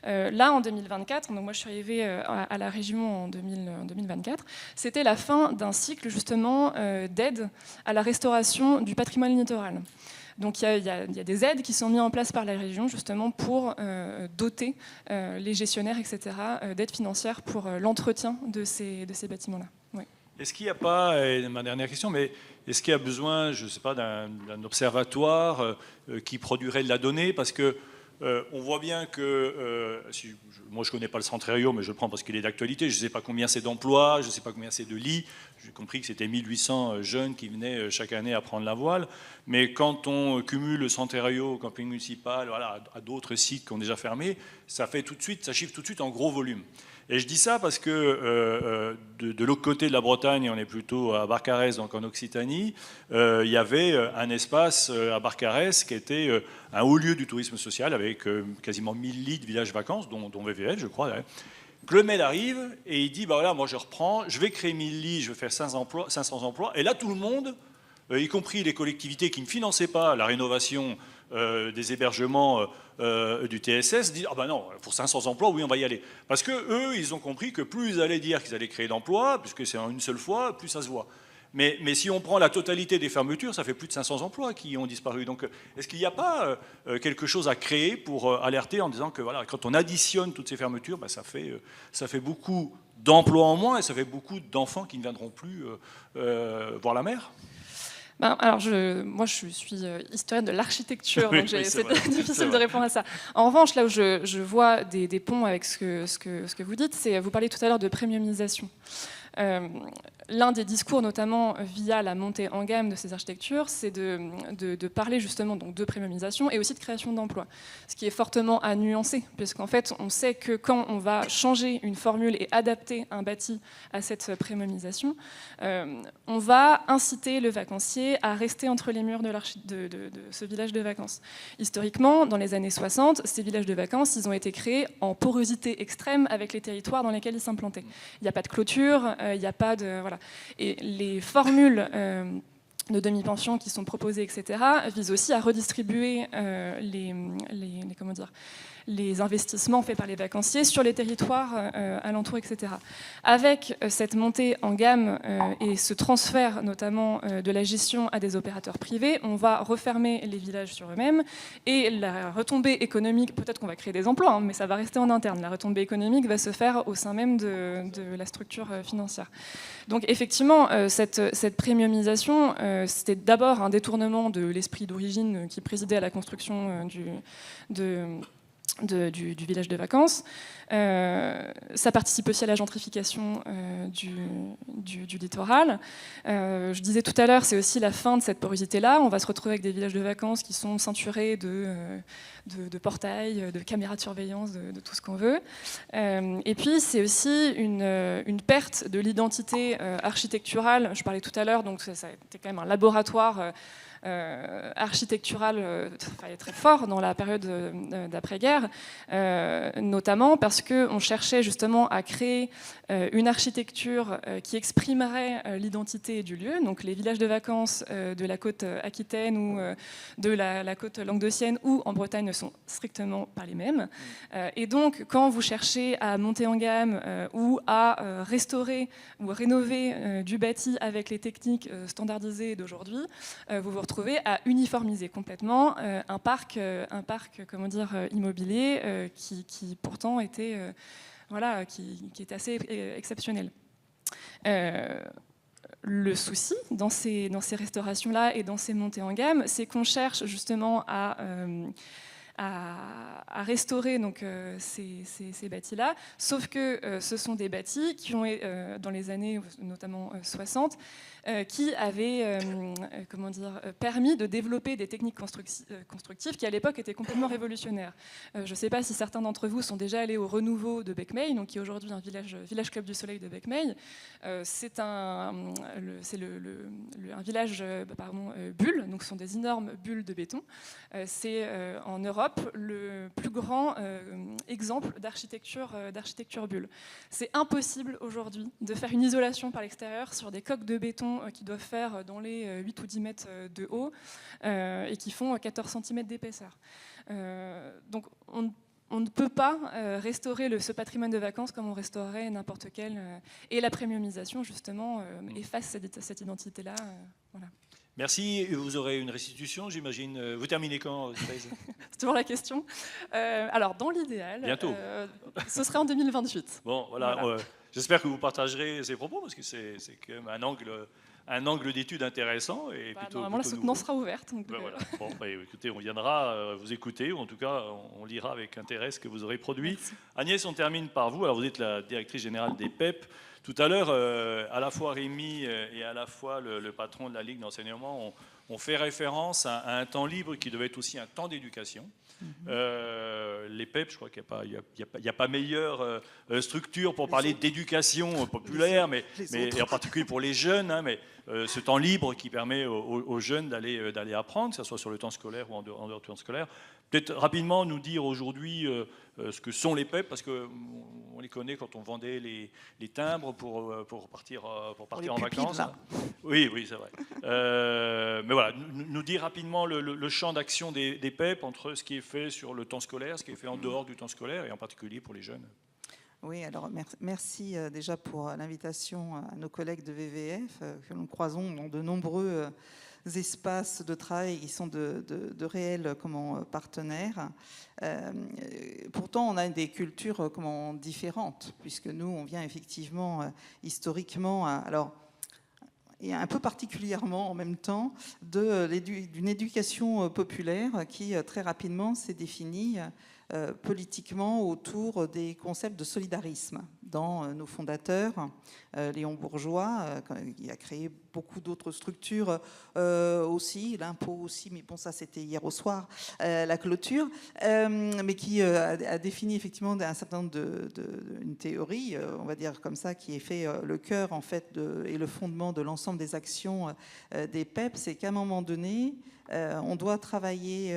Là, en 2024, donc moi je suis arrivée à la région en 2024, c'était la fin d'un cycle justement d'aide à la restauration du patrimoine littoral. Donc il y a des aides qui sont mises en place par la région justement pour doter les gestionnaires, etc., d'aides financières pour l'entretien de ces bâtiments-là. Oui. Est-ce qu'il n'y a pas, et ma dernière question, mais est-ce qu'il y a besoin, je ne sais pas, d'un observatoire qui produirait de la donnée? Parce que on voit bien que, moi je ne connais pas le centre Herriot, mais je le prends parce qu'il est d'actualité, je ne sais pas combien c'est d'emplois, je ne sais pas combien c'est de lits, j'ai compris que c'était 1800 jeunes qui venaient chaque année apprendre la voile, mais quand on cumule le centre Herriot au camping municipal, voilà, à d'autres sites qui ont déjà fermé, ça chiffre tout de suite en gros volume. Et je dis ça parce que de l'autre côté de la Bretagne, on est plutôt à Barcarès, donc en Occitanie, il y avait un espace à Barcarès qui était un haut lieu du tourisme social avec quasiment 1000 lits de villages vacances, dont VVL, je crois. Clemel arrive et il dit, bah voilà, moi je reprends, je vais créer 1000 lits, je vais faire 500 emplois. Et là, tout le monde, y compris les collectivités qui ne finançaient pas la rénovation des hébergements du TSS, disent, ah ben non, pour 500 emplois, oui, on va y aller. Parce qu'eux, ils ont compris que plus ils allaient dire qu'ils allaient créer d'emplois, puisque c'est en une seule fois, plus ça se voit. Mais si on prend la totalité des fermetures, ça fait plus de 500 emplois qui ont disparu. Donc est-ce qu'il n'y a pas quelque chose à créer pour alerter en disant que voilà, quand on additionne toutes ces fermetures, bah, ça fait beaucoup d'emplois en moins et ça fait beaucoup d'enfants qui ne viendront plus voir la mer? Alors moi, je suis historienne de l'architecture, donc c'est difficile de répondre à ça. En revanche, là où je vois des ponts avec ce que vous dites, c'est, vous parlez tout à l'heure de premiumisation. L'un des discours, notamment via la montée en gamme de ces architectures, c'est de parler justement donc, de premiumisation et aussi de création d'emplois. Ce qui est fortement à nuancer, puisqu'en fait, on sait que quand on va changer une formule et adapter un bâti à cette premiumisation, on va inciter le vacancier à rester entre les murs de ce village de vacances. Historiquement, dans les années 60, ces villages de vacances, ils ont été créés en porosité extrême avec les territoires dans lesquels ils s'implantaient. Il n'y a pas de clôture, il n'y a pas de... Voilà. Et les formules de demi-pension qui sont proposées, etc., visent aussi à redistribuer les investissements faits par les vacanciers sur les territoires alentours, etc. Avec cette montée en gamme et ce transfert notamment de la gestion à des opérateurs privés, on va refermer les villages sur eux-mêmes et la retombée économique, peut-être qu'on va créer des emplois, hein, mais ça va rester en interne. La retombée économique va se faire au sein même de la structure financière. Donc effectivement, cette premiumisation, c'était d'abord un détournement de l'esprit d'origine qui présidait à la construction du village de vacances. Ça participe aussi à la gentrification du littoral. Je disais tout à l'heure, c'est aussi la fin de cette porosité-là. On va se retrouver avec des villages de vacances qui sont ceinturés de portails, de caméras de surveillance, de tout ce qu'on veut. Et puis, c'est aussi une perte de l'identité architecturale. Je parlais tout à l'heure, donc ça a été quand même un laboratoire architectural très fort dans la période d'après-guerre, notamment parce qu'on cherchait justement à créer une architecture qui exprimerait l'identité du lieu. Donc les villages de vacances de la côte aquitaine ou de la côte languedocienne ou en Bretagne ne sont strictement pas les mêmes. Et donc quand vous cherchez à monter en gamme ou à restaurer ou rénover du bâti avec les techniques standardisées d'aujourd'hui, vous vous retrouvez à uniformiser complètement un parc comment dire, immobilier qui pourtant était, voilà, qui était assez exceptionnel. Le souci dans ces restaurations-là et dans ces montées en gamme, c'est qu'on cherche justement à restaurer donc, ces bâtis-là, sauf que ce sont des bâtis qui ont, dans les années notamment 60, qui avaient comment dire, permis de développer des techniques constructives qui à l'époque étaient complètement révolutionnaires. Je ne sais pas si certains d'entre vous sont déjà allés au Renouveau de Becmeil, donc qui est aujourd'hui un village club du soleil de Becmeil. C'est un village bulle, donc ce sont des énormes bulles de béton. C'est en Europe le plus grand exemple d'architecture bulle. C'est impossible aujourd'hui de faire une isolation par l'extérieur sur des coques de béton qui doivent faire dans les 8 ou 10 mètres de haut et qui font 14 cm d'épaisseur. Donc on ne peut pas restaurer ce patrimoine de vacances comme on restaurerait n'importe quel. Et la premiumisation, justement, efface cette identité-là. Voilà. Merci. Vous aurez une restitution, j'imagine. Vous terminez quand, Thérèse ? C'est toujours la question. Alors, dans l'idéal, ce serait en 2028. Bon, voilà. J'espère que vous partagerez ces propos, parce que c'est quand même un angle d'étude intéressant. Et normalement, la soutenance sera ouverte. Donc, voilà. Bon, écoutez, on viendra vous écouter, ou en tout cas, on lira avec intérêt ce que vous aurez produit. Merci. Agnès, on termine par vous. Alors, vous êtes la directrice générale des PEP. Tout à l'heure, à la fois Rémi et à la fois le patron de la Ligue d'enseignement ont fait référence à un temps libre qui devait être aussi un temps d'éducation. Les PEP, je crois qu'il n'y a pas meilleure structure pour parler d'éducation populaire, mais en particulier pour les jeunes, hein, mais ce temps libre qui permet aux jeunes d'aller apprendre, que ce soit sur le temps scolaire ou en dehors du temps scolaire. Peut-être rapidement nous dire aujourd'hui ce que sont les PEP, parce qu'on les connaît quand on vendait les timbres pour partir en vacances. Oui, c'est vrai. Mais voilà, nous dire rapidement le champ d'action des PEP entre ce qui est fait sur le temps scolaire, ce qui est fait en dehors du temps scolaire, et en particulier pour les jeunes. Oui, alors merci déjà pour l'invitation à nos collègues de VVF, que nous croisons dans de nombreux espaces de travail qui sont de réels partenaires. Pourtant, on a des cultures différentes, puisque nous, on vient effectivement historiquement, alors, et un peu particulièrement en même temps, d'une éducation populaire qui très rapidement s'est définie politiquement autour des concepts de solidarisme. Dans nos fondateurs, Léon Bourgeois, qui a créé beaucoup d'autres structures aussi, l'impôt aussi, mais bon, ça c'était hier au soir, la clôture, mais qui a défini effectivement un certain nombre une théorie, on va dire comme ça, qui est fait le cœur en fait et le fondement de l'ensemble des actions des PEP, c'est qu'à un moment donné, on doit travailler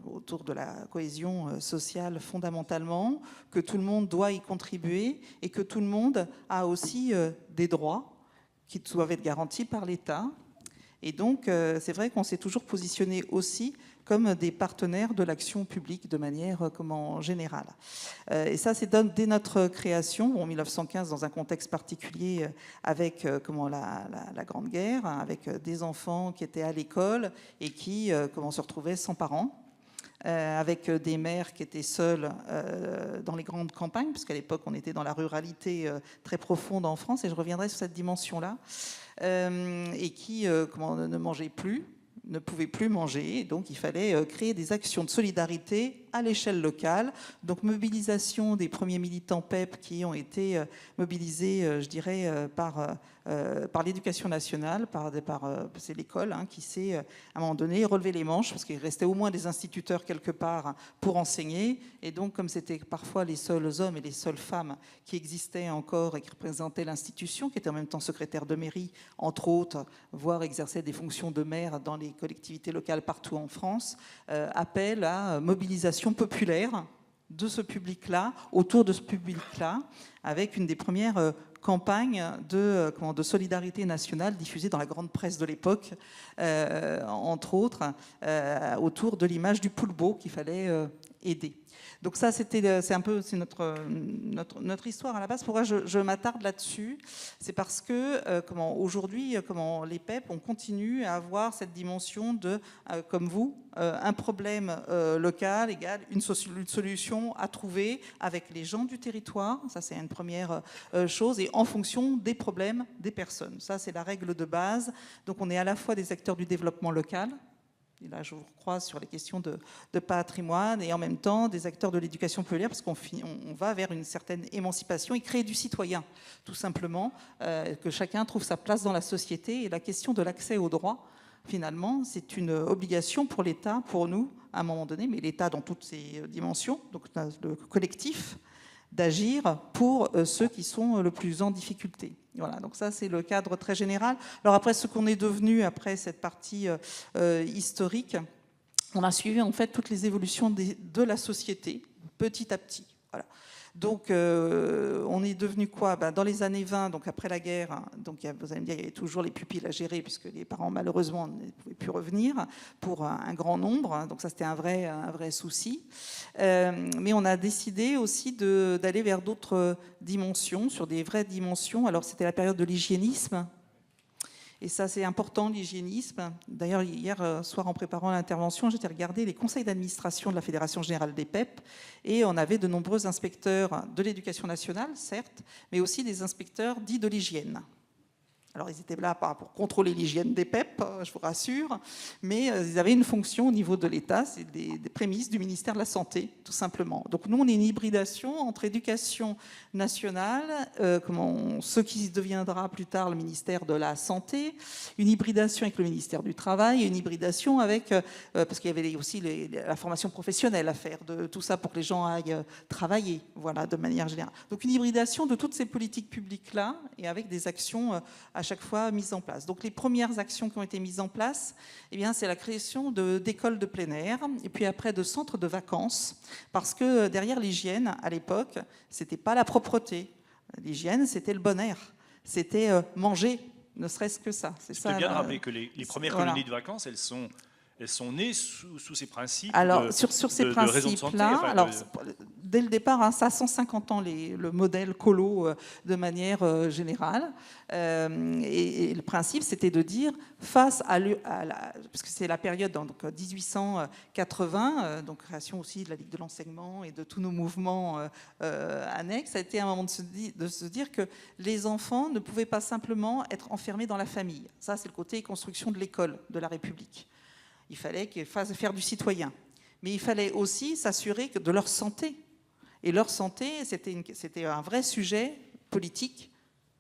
autour de la cohésion sociale fondamentalement, que tout le monde doit y contribuer et que tout le monde a aussi des droits qui doivent être garantis par l'État. Et donc, c'est vrai qu'on s'est toujours positionné aussi comme des partenaires de l'action publique de manière générale. Et ça, c'est dès notre création, en 1915, dans un contexte particulier avec la Grande Guerre, avec des enfants qui étaient à l'école et qui se retrouvaient sans parents, avec des mères qui étaient seules dans les grandes campagnes, parce qu'à l'époque, on était dans la ruralité très profonde en France, et je reviendrai sur cette dimension-là, et qui ne mangeaient plus, ne pouvaient plus manger, donc il fallait créer des actions de solidarité à l'échelle locale. Donc mobilisation des premiers militants PEP qui ont été mobilisés, je dirais, par l'éducation nationale, c'est l'école qui s'est, à un moment donné, relevé les manches, parce qu'il restait au moins des instituteurs quelque part pour enseigner. Et donc, comme c'était parfois les seuls hommes et les seules femmes qui existaient encore et qui représentaient l'institution, qui étaient en même temps secrétaire de mairie, entre autres, voire exerçaient des fonctions de maire dans les collectivités locales partout en France, appel à mobilisation populaire de ce public-là, autour de ce public-là, avec une des premières campagnes de solidarité nationale diffusée dans la grande presse de l'époque, entre autres, autour de l'image du poulpeau qu'il fallait aider. Donc ça, c'est notre histoire à la base. Pourquoi je m'attarde là-dessus? C'est parce que aujourd'hui, les PEP, on continue à avoir cette dimension de, comme vous, un problème local égale une solution à trouver avec les gens du territoire. Ça, c'est une première chose. Et en fonction des problèmes des personnes. Ça, c'est la règle de base. Donc on est à la fois des acteurs du développement local. Et là, je vous recroise sur les questions de patrimoine et en même temps des acteurs de l'éducation populaire parce qu'on va vers une certaine émancipation et créer du citoyen, tout simplement, que chacun trouve sa place dans la société. Et la question de l'accès aux droits, finalement, c'est une obligation pour l'État, pour nous, à un moment donné, mais l'État dans toutes ses dimensions, donc le collectif, d'agir pour ceux qui sont le plus en difficulté. Voilà, donc ça c'est le cadre très général. Alors après, ce qu'on est devenu, après cette partie historique, on a suivi en fait toutes les évolutions de la société, petit à petit. Voilà. Donc on est devenu quoi? Dans les années 20, donc après la guerre, donc vous allez me dire, il y avait toujours les pupilles à gérer puisque les parents malheureusement ne pouvaient plus revenir pour un grand nombre. Donc ça c'était un vrai souci. Mais on a décidé aussi d'aller vers d'autres dimensions, sur des vraies dimensions. Alors c'était la période de l'hygiénisme. Et ça, c'est important, l'hygiénisme. D'ailleurs, hier soir, en préparant l'intervention, j'étais regarder les conseils d'administration de la Fédération Générale des PEP, et on avait de nombreux inspecteurs de l'éducation nationale, certes, mais aussi des inspecteurs dits de l'hygiène. Alors, ils étaient là pour contrôler l'hygiène des PEP, je vous rassure, mais ils avaient une fonction au niveau de l'État, c'est des prémices du ministère de la Santé, tout simplement. Donc, nous, on est une hybridation entre éducation nationale, ce qui deviendra plus tard le ministère de la Santé, une hybridation avec le ministère du Travail, et une hybridation avec, parce qu'il y avait aussi la formation professionnelle à faire, de tout ça pour que les gens aillent travailler, voilà, de manière générale. Donc, une hybridation de toutes ces politiques publiques-là, et avec des actions à chaque fois mises en place. Donc les premières actions qui ont été mises en place, eh bien, c'est la création d'écoles de plein air et puis après de centres de vacances, parce que derrière l'hygiène, à l'époque, c'était pas la propreté. L'hygiène, c'était le bon air. C'était manger, ne serait-ce que ça. C'est bien de rappeler que les premières colonies de vacances, elles sont nées sous ces principes. Alors, sur ces principes-là, dès le départ, ça a 150 ans, le modèle colo de manière générale. Et le principe, c'était de dire, face parce que c'est la période, donc 1880, donc création aussi de la Ligue de l'enseignement et de tous nos mouvements annexes, ça a été un moment de se dire que les enfants ne pouvaient pas simplement être enfermés dans la famille. Ça, c'est le côté construction de l'école de la République. Il fallait qu'ils fassent faire du citoyen. Mais il fallait aussi s'assurer de leur santé. Et leur santé, c'était un vrai sujet politique,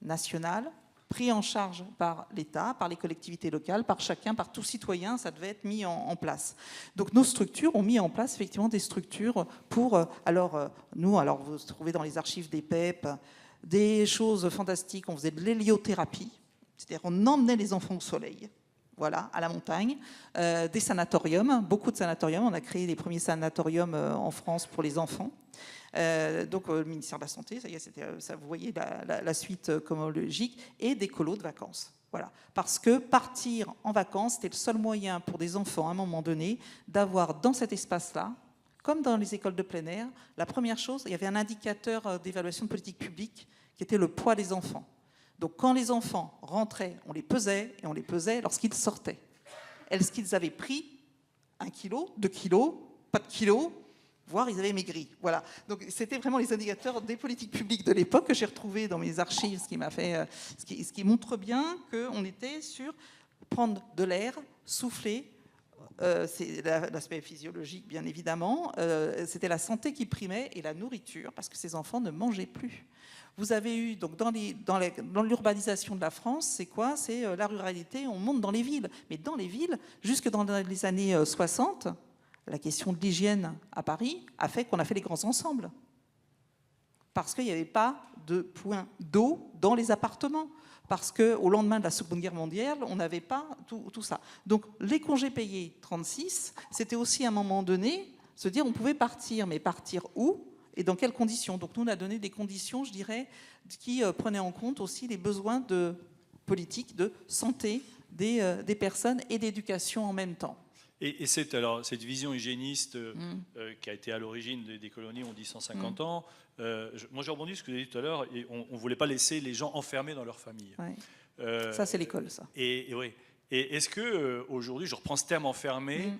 national, pris en charge par l'État, par les collectivités locales, par chacun, par tout citoyen, ça devait être mis en place. Donc nos structures ont mis en place effectivement des structures pour... Nous, vous trouvez dans les archives des PEP des choses fantastiques. On faisait de l'héliothérapie, c'est-à-dire on emmenait les enfants au soleil. Voilà, à la montagne, des sanatoriums, beaucoup de sanatoriums. On a créé les premiers sanatoriums en France pour les enfants. Donc le ministère de la Santé, ça y est, ça, vous voyez la suite chronologique, et des colos de vacances. Voilà. Parce que partir en vacances, c'était le seul moyen pour des enfants, à un moment donné, d'avoir dans cet espace-là, comme dans les écoles de plein air, la première chose, il y avait un indicateur d'évaluation de politique publique qui était le poids des enfants. Donc quand les enfants rentraient, on les pesait, et on les pesait lorsqu'ils sortaient. Est-ce qu'ils avaient pris 1 kilo, 2 kilos, pas de kilos, voire ils avaient maigri. Voilà. Donc c'était vraiment les indicateurs des politiques publiques de l'époque que j'ai retrouvés dans mes archives, ce qui montre bien qu'on était sur prendre de l'air, souffler. C'est l'aspect physiologique, bien évidemment. C'était la santé qui primait et la nourriture, parce que ces enfants ne mangeaient plus. Vous avez eu, donc, dans l'urbanisation de la France, c'est quoi? C'est la ruralité, on monte dans les villes. Mais dans les villes, jusque dans les années 60, la question de l'hygiène à Paris a fait qu'on a fait les grands ensembles. Parce qu'il n'y avait pas de point d'eau dans les appartements. Parce qu'au lendemain de la Seconde Guerre mondiale, on n'avait pas tout ça. Donc les congés payés 36, c'était aussi à un moment donné se dire on pouvait partir, mais partir où et dans quelles conditions. Donc nous, on a donné des conditions, je dirais, qui prenaient en compte aussi les besoins de politique, de santé des personnes et d'éducation en même temps. Et cette vision hygiéniste qui a été à l'origine des colonies, on dit 150 ans, moi j'ai rebondi sur ce que vous avez dit tout à l'heure, et on ne voulait pas laisser les gens enfermés dans leur famille. Ouais. Ça, c'est l'école, ça. Et est-ce qu'aujourd'hui, je reprends ce terme enfermé,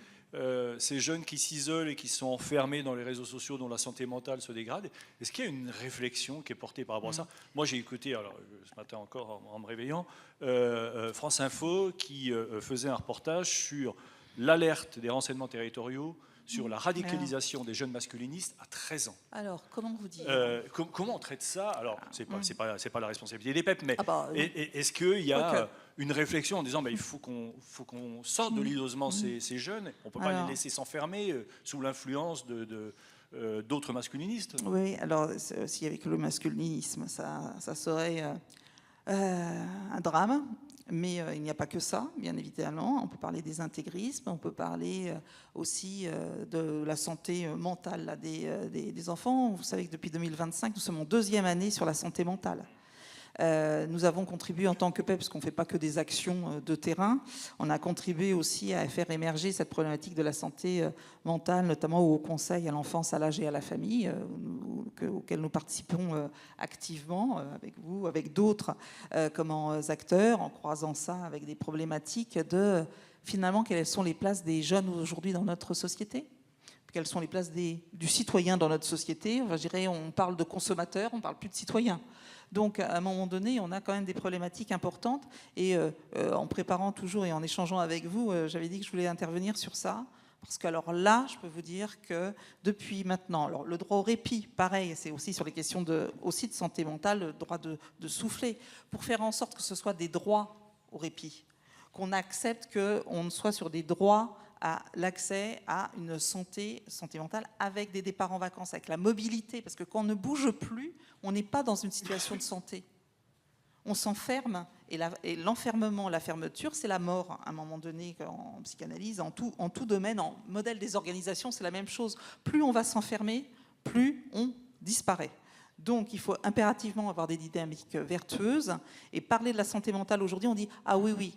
ces jeunes qui s'isolent et qui sont enfermés dans les réseaux sociaux dont la santé mentale se dégrade, est-ce qu'il y a une réflexion qui est portée par rapport à ça? Moi j'ai écouté, ce matin encore en me réveillant, France Info qui faisait un reportage sur l'alerte des renseignements territoriaux sur la radicalisation des jeunes masculinistes à 13 ans. Alors, comment vous dire comment on traite ça? Alors, c'est pas la responsabilité des PEP, mais oui. est-ce qu'il y a une réflexion en disant il faut qu'on sorte de l'isolement ces jeunes? On ne peut pas les laisser s'enfermer sous l'influence d'autres masculinistes. Oui, alors, s'il y avait que le masculinisme, ça serait un drame. Mais il n'y a pas que ça, bien évidemment. On peut parler des intégrismes, on peut parler aussi de la santé mentale des enfants. Vous savez que depuis 2025, nous sommes en 2e année sur la santé mentale. Nous avons contribué en tant que PEP, parce qu'on ne fait pas que des actions de terrain, on a contribué aussi à faire émerger cette problématique de la santé mentale, notamment au Conseil à l'enfance, à l'âge et à la famille, auquel nous participons activement avec vous, avec d'autres acteurs, en croisant ça avec des problématiques de finalement quelles sont les places des jeunes aujourd'hui dans notre société. Quelles sont les places du citoyen dans notre société? Enfin, je dirais, on parle de consommateur, on ne parle plus de citoyen. Donc, à un moment donné, on a quand même des problématiques importantes. Et en préparant toujours et en échangeant avec vous, j'avais dit que je voulais intervenir sur ça. Parce que alors là, je peux vous dire que depuis maintenant, alors le droit au répit, pareil, c'est aussi sur les questions aussi de santé mentale, le droit de souffler, pour faire en sorte que ce soit des droits au répit, qu'on accepte qu'on soit sur des droits à l'accès à une santé mentale avec des départs en vacances, avec la mobilité, parce que quand on ne bouge plus, on n'est pas dans une situation de santé. On s'enferme, et l'enfermement, la fermeture, c'est la mort. À un moment donné, en psychanalyse, en tout domaine, en modèle des organisations, c'est la même chose. Plus on va s'enfermer, plus on disparaît. Donc, il faut impérativement avoir des dynamiques vertueuses. Et parler de la santé mentale aujourd'hui, on dit « Ah oui ».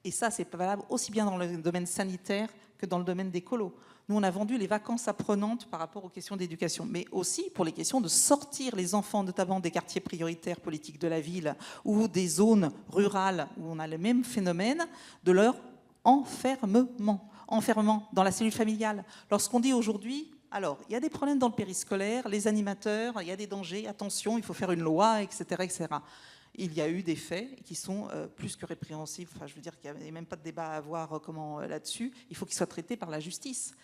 Et ça, c'est valable aussi bien dans le domaine sanitaire que dans le domaine des colos. Nous, on a vendu les vacances apprenantes par rapport aux questions d'éducation, mais aussi pour les questions de sortir les enfants, notamment des quartiers prioritaires politiques de la ville ou des zones rurales où on a le même phénomène, de leur enfermement dans la cellule familiale. Lorsqu'on dit aujourd'hui, alors, il y a des problèmes dans le périscolaire, les animateurs, il y a des dangers, attention, il faut faire une loi, etc., etc. Il y a eu des faits qui sont plus que répréhensibles. Enfin, je veux dire qu'il n'y avait même pas de débat à avoir là-dessus. Il faut qu'ils soient traités par la justice.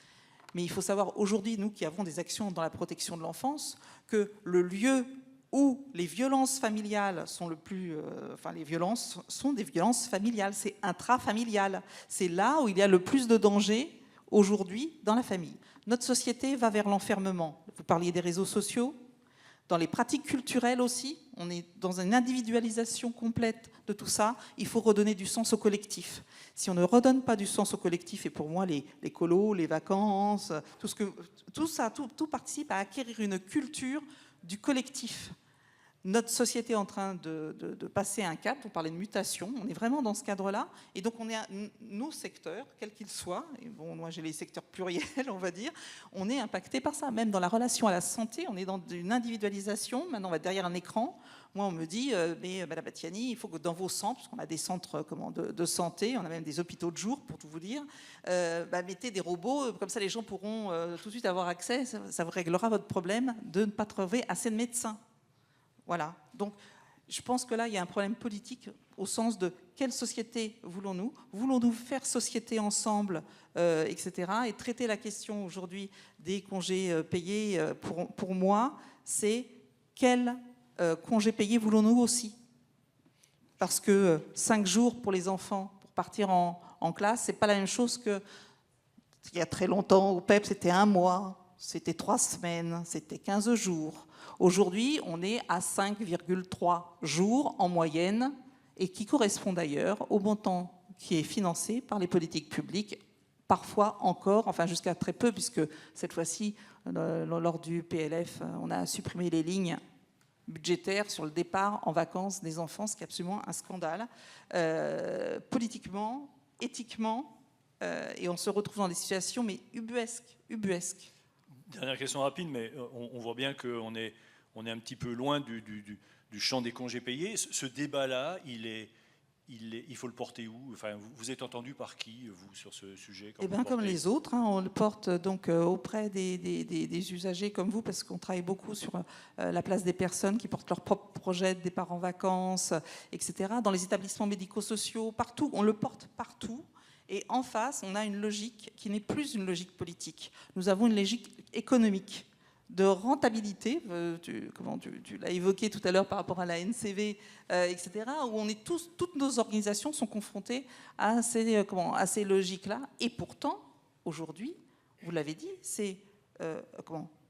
Mais il faut savoir aujourd'hui, nous qui avons des actions dans la protection de l'enfance, que le lieu où les violences familiales sont les violences sont des violences familiales, c'est intrafamilial. C'est là où il y a le plus de danger aujourd'hui dans la famille. Notre société va vers l'enfermement. Vous parliez des réseaux sociaux. Dans les pratiques culturelles aussi, on est dans une individualisation complète de tout ça. Il faut redonner du sens au collectif. Si on ne redonne pas du sens au collectif, et pour moi, les colos, les vacances, tout participe à acquérir une culture du collectif. Notre société est en train de passer un cap, on parlait de mutation, on est vraiment dans ce cadre-là, et donc on est nos secteurs, quels qu'ils soient, et bon, moi j'ai les secteurs pluriels, on va dire, on est impacté par ça, même dans la relation à la santé, on est dans une individualisation, maintenant on va être derrière un écran, moi on me dit, mais Madame Batiani, il faut que dans vos centres, parce qu'on a des centres de santé, on a même des hôpitaux de jour, pour tout vous dire, mettez des robots, comme ça les gens pourront tout de suite avoir accès, ça vous réglera votre problème de ne pas trouver assez de médecins. Voilà, donc je pense que là, il y a un problème politique au sens de quelle société voulons-nous? Voulons-nous faire société ensemble, etc. Et traiter la question aujourd'hui des congés payés, pour moi, c'est quel congé payé voulons-nous aussi? Parce que 5 jours pour les enfants, pour partir en classe, c'est pas la même chose que il y a très longtemps, au PEP, c'était 1 mois, c'était 3 semaines, c'était 15 jours. Aujourd'hui, on est à 5,3 jours en moyenne, et qui correspond d'ailleurs au montant qui est financé par les politiques publiques, parfois encore, enfin jusqu'à très peu, puisque cette fois-ci, lors du PLF, on a supprimé les lignes budgétaires sur le départ en vacances des enfants, ce qui est absolument un scandale. Politiquement, éthiquement, et on se retrouve dans des situations mais ubuesques. Dernière question rapide, mais on voit bien qu'on est un petit peu loin du champ des congés payés. Ce débat-là, il faut le porter où? Enfin, vous êtes entendu par qui, vous, sur ce sujet? Eh bien, comme les autres, hein, on le porte donc auprès des usagers comme vous, parce qu'on travaille beaucoup sur la place des personnes qui portent leur propre projet de départ en vacances, etc. Dans les établissements médico-sociaux, partout, on le porte partout. Et en face, on a une logique qui n'est plus une logique politique. Nous avons une logique économique, de rentabilité, tu l'as évoqué tout à l'heure par rapport à la NCV, etc., où on est toutes nos organisations sont confrontées à ces logiques-là. Et pourtant, aujourd'hui, vous l'avez dit, c'est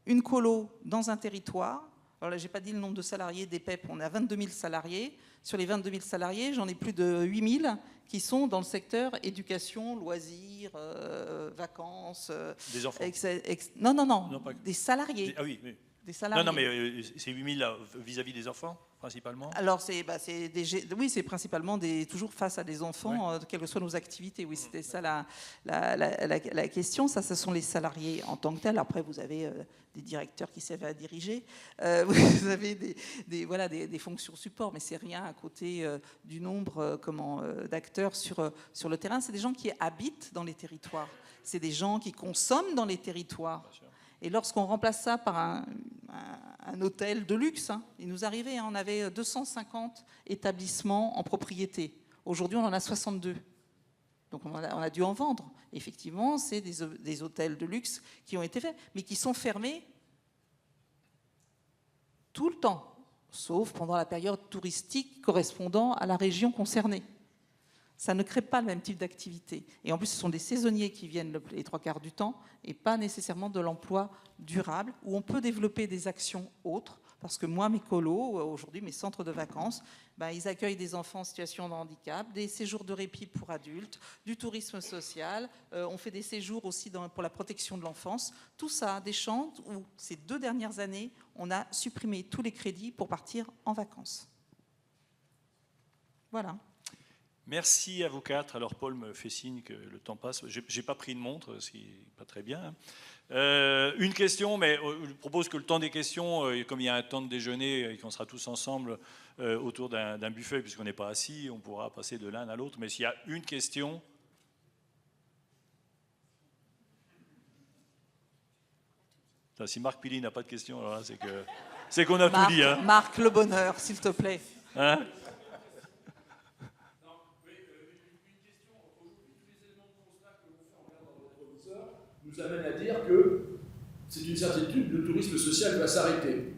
une colo dans un territoire. Alors là, je n'ai pas dit le nombre de salariés des PEP, on est à 22 000 salariés. Sur les 22 000 salariés, j'en ai plus de 8 000 qui sont dans le secteur éducation, loisirs, vacances. Des enfants? Non, des salariés. Ah oui, oui. Des salariés. Non, mais c'est 8 000 vis-à-vis des enfants, principalement? Alors, c'est principalement toujours face à des enfants, ouais. Quelles que soient nos activités. Oui, c'était ça la question. Ça, ce sont les salariés en tant que tels. Après, vous avez des directeurs qui savent à diriger. Vous avez des fonctions support, mais c'est rien à côté du nombre d'acteurs sur le terrain. C'est des gens qui habitent dans les territoires. C'est des gens qui consomment dans les territoires. Et lorsqu'on remplace ça par un hôtel de luxe, hein, il nous arrivait, on avait 250 établissements en propriété. Aujourd'hui, on en a 62. Donc on a dû en vendre. Effectivement, c'est des hôtels de luxe qui ont été faits, mais qui sont fermés tout le temps, sauf pendant la période touristique correspondant à la région concernée. Ça ne crée pas le même type d'activité. Et en plus, ce sont des saisonniers qui viennent les 3/4 du temps et pas nécessairement de l'emploi durable, où on peut développer des actions autres. Parce que moi, mes colos, aujourd'hui, mes centres de vacances, ils accueillent des enfants en situation de handicap, des séjours de répit pour adultes, du tourisme social. On fait des séjours aussi pour la protection de l'enfance. Tout ça, des champs où, ces 2 dernières années, on a supprimé tous les crédits pour partir en vacances. Voilà. Merci à vous 4. Alors Paul me fait signe que le temps passe. J'ai pas pris de montre, ce qui n'est pas très bien. Une question, mais je propose que le temps des questions, comme il y a un temps de déjeuner et qu'on sera tous ensemble autour d'un buffet, puisqu'on n'est pas assis, on pourra passer de l'un à l'autre. Mais s'il y a une question... Si Marc Pili n'a pas de question, alors là, c'est qu'on a tout dit. Hein. Marc Le Bonheur, s'il te plaît. Hein? Nous amène à dire que c'est une certitude, le tourisme social va s'arrêter.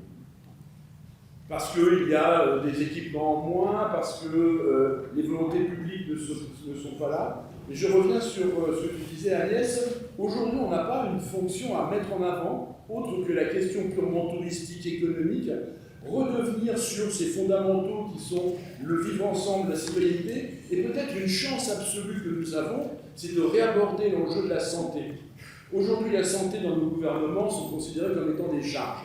Parce qu'il y a des équipements en moins, parce que les volontés publiques ne sont pas là. Et je reviens sur ce que tu disais, Agnès. Aujourd'hui, on n'a pas une fonction à mettre en avant, autre que la question purement touristique, économique, redevenir sur ces fondamentaux qui sont le vivre ensemble, la citoyenneté, et peut-être une chance absolue que nous avons, c'est de réaborder l'enjeu de la santé. Aujourd'hui, la santé dans nos gouvernements sont considérées comme étant des charges.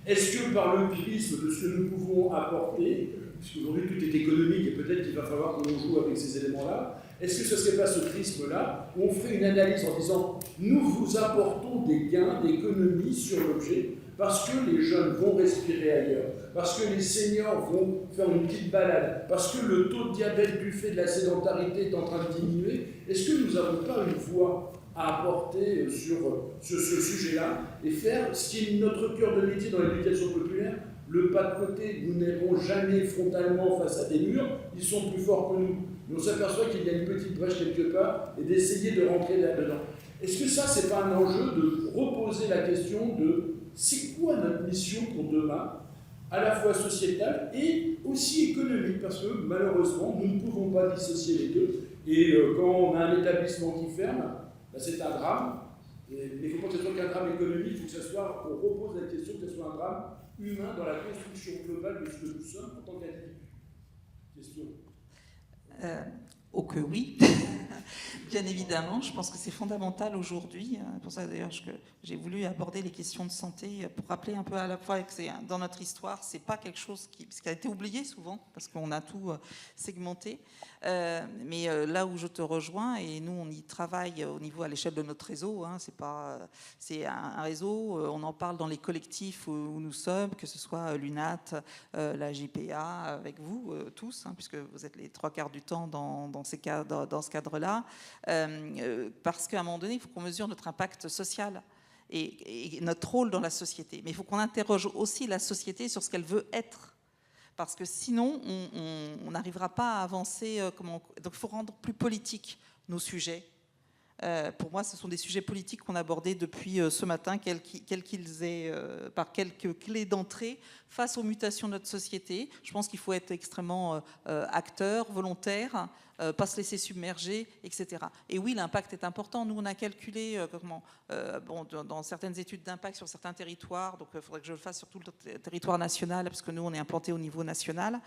Est-ce que par le prisme de ce que nous pouvons apporter, puisqu'aujourd'hui tout est économique et peut-être qu'il va falloir que l'on joue avec ces éléments-là, est-ce que ce ne serait pas ce prisme-là où on ferait une analyse en disant « nous vous apportons des gains d'économie sur l'objet parce que les jeunes vont respirer ailleurs, parce que les seniors vont faire une petite balade, parce que le taux de diabète du fait de la sédentarité est en train de diminuer, est-ce que nous n'avons pas une voie à apporter sur ce sujet-là et faire ce qui est notre cœur de métier dans l'éducation populaire, le pas de côté. Nous n'irons jamais frontalement face à des murs, ils sont plus forts que nous. mais on s'aperçoit qu'il y a une petite brèche quelque part, et d'essayer de rentrer là-dedans. Est-ce que ça, c'est pas un enjeu de reposer la question de c'est quoi notre mission pour demain, à la fois sociétale et aussi économique, parce que malheureusement, nous ne pouvons pas dissocier les deux, et quand on a un établissement qui ferme, ben, c'est un drame, mais il ne faut pas que ce soit qu'un drame économique, il faut que ce soit, on repose la question que ce soit un drame humain dans la construction globale de ce que nous sommes en tant qu'individus. Question. Oh que oui, bien évidemment, je pense que c'est fondamental aujourd'hui. Pour ça d'ailleurs que j'ai voulu aborder les questions de santé pour rappeler un peu à la fois que c'est dans notre histoire, c'est pas quelque chose qui a été oublié souvent parce qu'on a tout segmenté. Mais là où je te rejoins, et nous on y travaille au niveau à l'échelle de notre réseau, hein, c'est un réseau, on en parle dans les collectifs où nous sommes, que ce soit l'UNAT, la JPA, avec vous tous, hein, puisque vous êtes les 3/4 du temps dans ce cadre-là, parce qu'à un moment donné, il faut qu'on mesure notre impact social et notre rôle dans la société. Mais il faut qu'on interroge aussi la société sur ce qu'elle veut être, parce que sinon, on n'arrivera pas à avancer. Donc il faut rendre plus politique nos sujets. Pour moi, ce sont des sujets politiques qu'on a abordés depuis ce matin, quels qu'ils aient, par quelques clés d'entrée, face aux mutations de notre société. Je pense qu'il faut être extrêmement acteur, volontaire, pas se laisser submerger, etc. Et oui, l'impact est important. Nous, on a calculé dans certaines études d'impact sur certains territoires, donc il faudrait que je le fasse sur tout le territoire national, parce que nous, on est implanté au niveau national.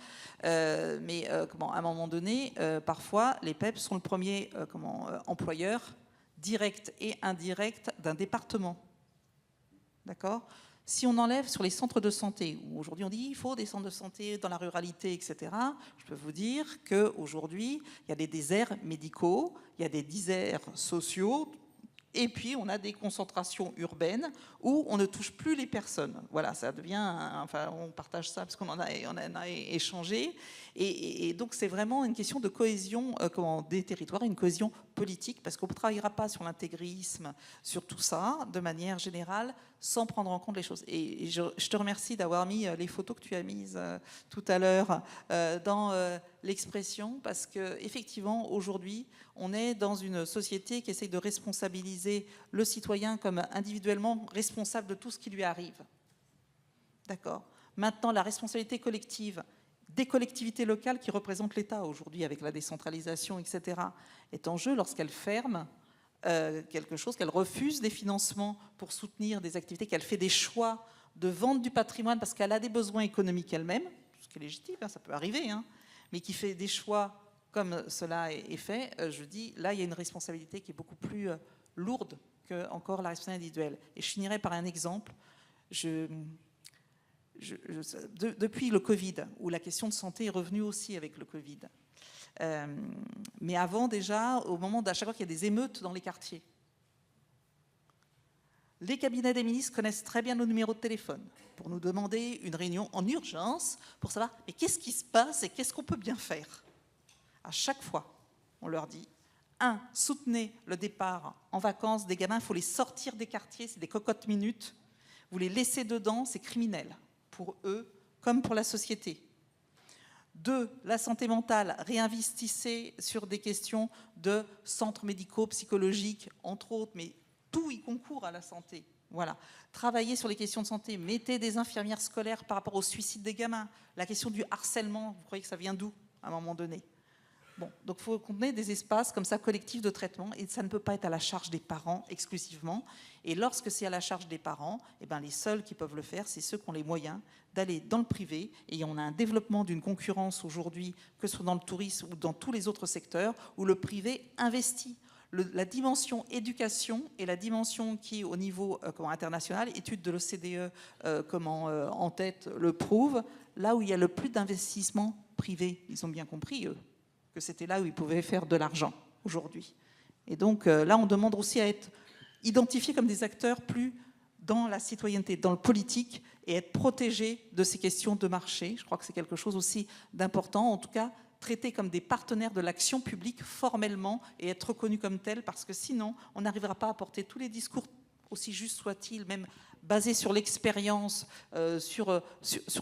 Mais à un moment donné, parfois, les PEP sont le premier employeur direct et indirect d'un département. D'accord ? Si on enlève sur les centres de santé, où aujourd'hui on dit il faut des centres de santé dans la ruralité, etc., je peux vous dire qu'aujourd'hui, il y a des déserts médicaux, il y a des déserts sociaux, et puis on a des concentrations urbaines où on ne touche plus les personnes. Voilà, ça devient, on partage ça parce qu'on en a échangé, et donc c'est vraiment une question de cohésion des territoires, une cohésion politique, parce qu'on ne travaillera pas sur l'intégrisme, sur tout ça, de manière générale, sans prendre en compte les choses. Et je te remercie d'avoir mis les photos que tu as mises tout à l'heure dans l'expression, parce qu'effectivement, aujourd'hui, on est dans une société qui essaye de responsabiliser le citoyen comme individuellement responsable de tout ce qui lui arrive. D'accord ? Maintenant, la responsabilité collective des collectivités locales qui représentent l'État aujourd'hui avec la décentralisation, etc., est en jeu lorsqu'elle ferme quelque chose, qu'elle refuse des financements pour soutenir des activités, qu'elle fait des choix de vente du patrimoine parce qu'elle a des besoins économiques elle-même, ce qui est légitime, hein, ça peut arriver, hein, mais qui fait des choix comme cela est fait, je dis, là, il y a une responsabilité qui est beaucoup plus lourde que encore la responsabilité individuelle. Et je finirai par un exemple. Depuis le Covid, où la question de santé est revenue aussi avec le Covid, mais avant déjà, au moment d'à chaque fois qu'il y a des émeutes dans les quartiers, les cabinets des ministres connaissent très bien nos numéros de téléphone pour nous demander une réunion en urgence pour savoir mais qu'est-ce qui se passe et qu'est-ce qu'on peut bien faire. À chaque fois, on leur dit 1. Soutenez le départ en vacances des gamins, il faut les sortir des quartiers, c'est des cocottes minutes. Vous les laissez dedans, c'est criminel pour eux comme pour la société. 2. La santé mentale, réinvestissez sur des questions de centres médicaux, psychologiques, entre autres, mais tout y concourt à la santé. Voilà. Travaillez sur les questions de santé, mettez des infirmières scolaires par rapport au suicide des gamins. La question du harcèlement, vous croyez que ça vient d'où à un moment donné ? Bon, donc il faut qu'on ait des espaces comme ça collectifs de traitement, et ça ne peut pas être à la charge des parents exclusivement. Et lorsque c'est à la charge des parents, eh ben les seuls qui peuvent le faire, c'est ceux qui ont les moyens d'aller dans le privé. Et on a un développement d'une concurrence aujourd'hui, que ce soit dans le tourisme ou dans tous les autres secteurs, où le privé investit. La dimension éducation et la dimension qui, au niveau international, études de l'OCDE en tête le prouvent, là où il y a le plus d'investissement privé, ils ont bien compris, eux, que c'était là où ils pouvaient faire de l'argent aujourd'hui. Et donc là, on demande aussi à être identifiés comme des acteurs plus dans la citoyenneté, dans le politique, et être protégés de ces questions de marché. Je crois que c'est quelque chose aussi d'important, en tout cas, traités comme des partenaires de l'action publique formellement et être reconnus comme tels, parce que sinon, on n'arrivera pas à porter tous les discours, aussi justes soient-ils, même basés sur l'expérience, sur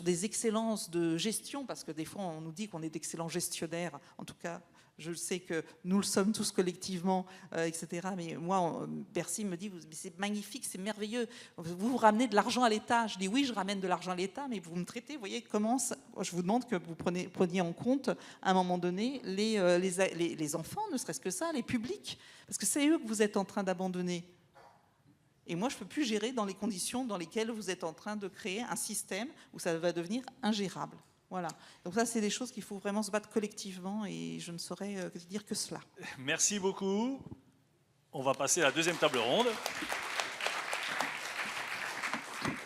des excellences de gestion, parce que des fois, on nous dit qu'on est d'excellents gestionnaires, en tout cas Je sais que nous le sommes tous collectivement, etc. Mais moi, Bercy me dit, c'est magnifique, c'est merveilleux. Vous ramenez de l'argent à l'État. Je dis oui, je ramène de l'argent à l'État, mais vous me traitez, vous voyez, comment ça... Je vous demande que vous preniez en compte, à un moment donné, les enfants, ne serait-ce que ça, les publics. Parce que c'est eux que vous êtes en train d'abandonner. Et moi, je ne peux plus gérer dans les conditions dans lesquelles vous êtes en train de créer un système où ça va devenir ingérable. Voilà. Donc ça, c'est des choses qu'il faut vraiment se battre collectivement et je ne saurais dire que cela. Merci beaucoup. On va passer à la deuxième table ronde.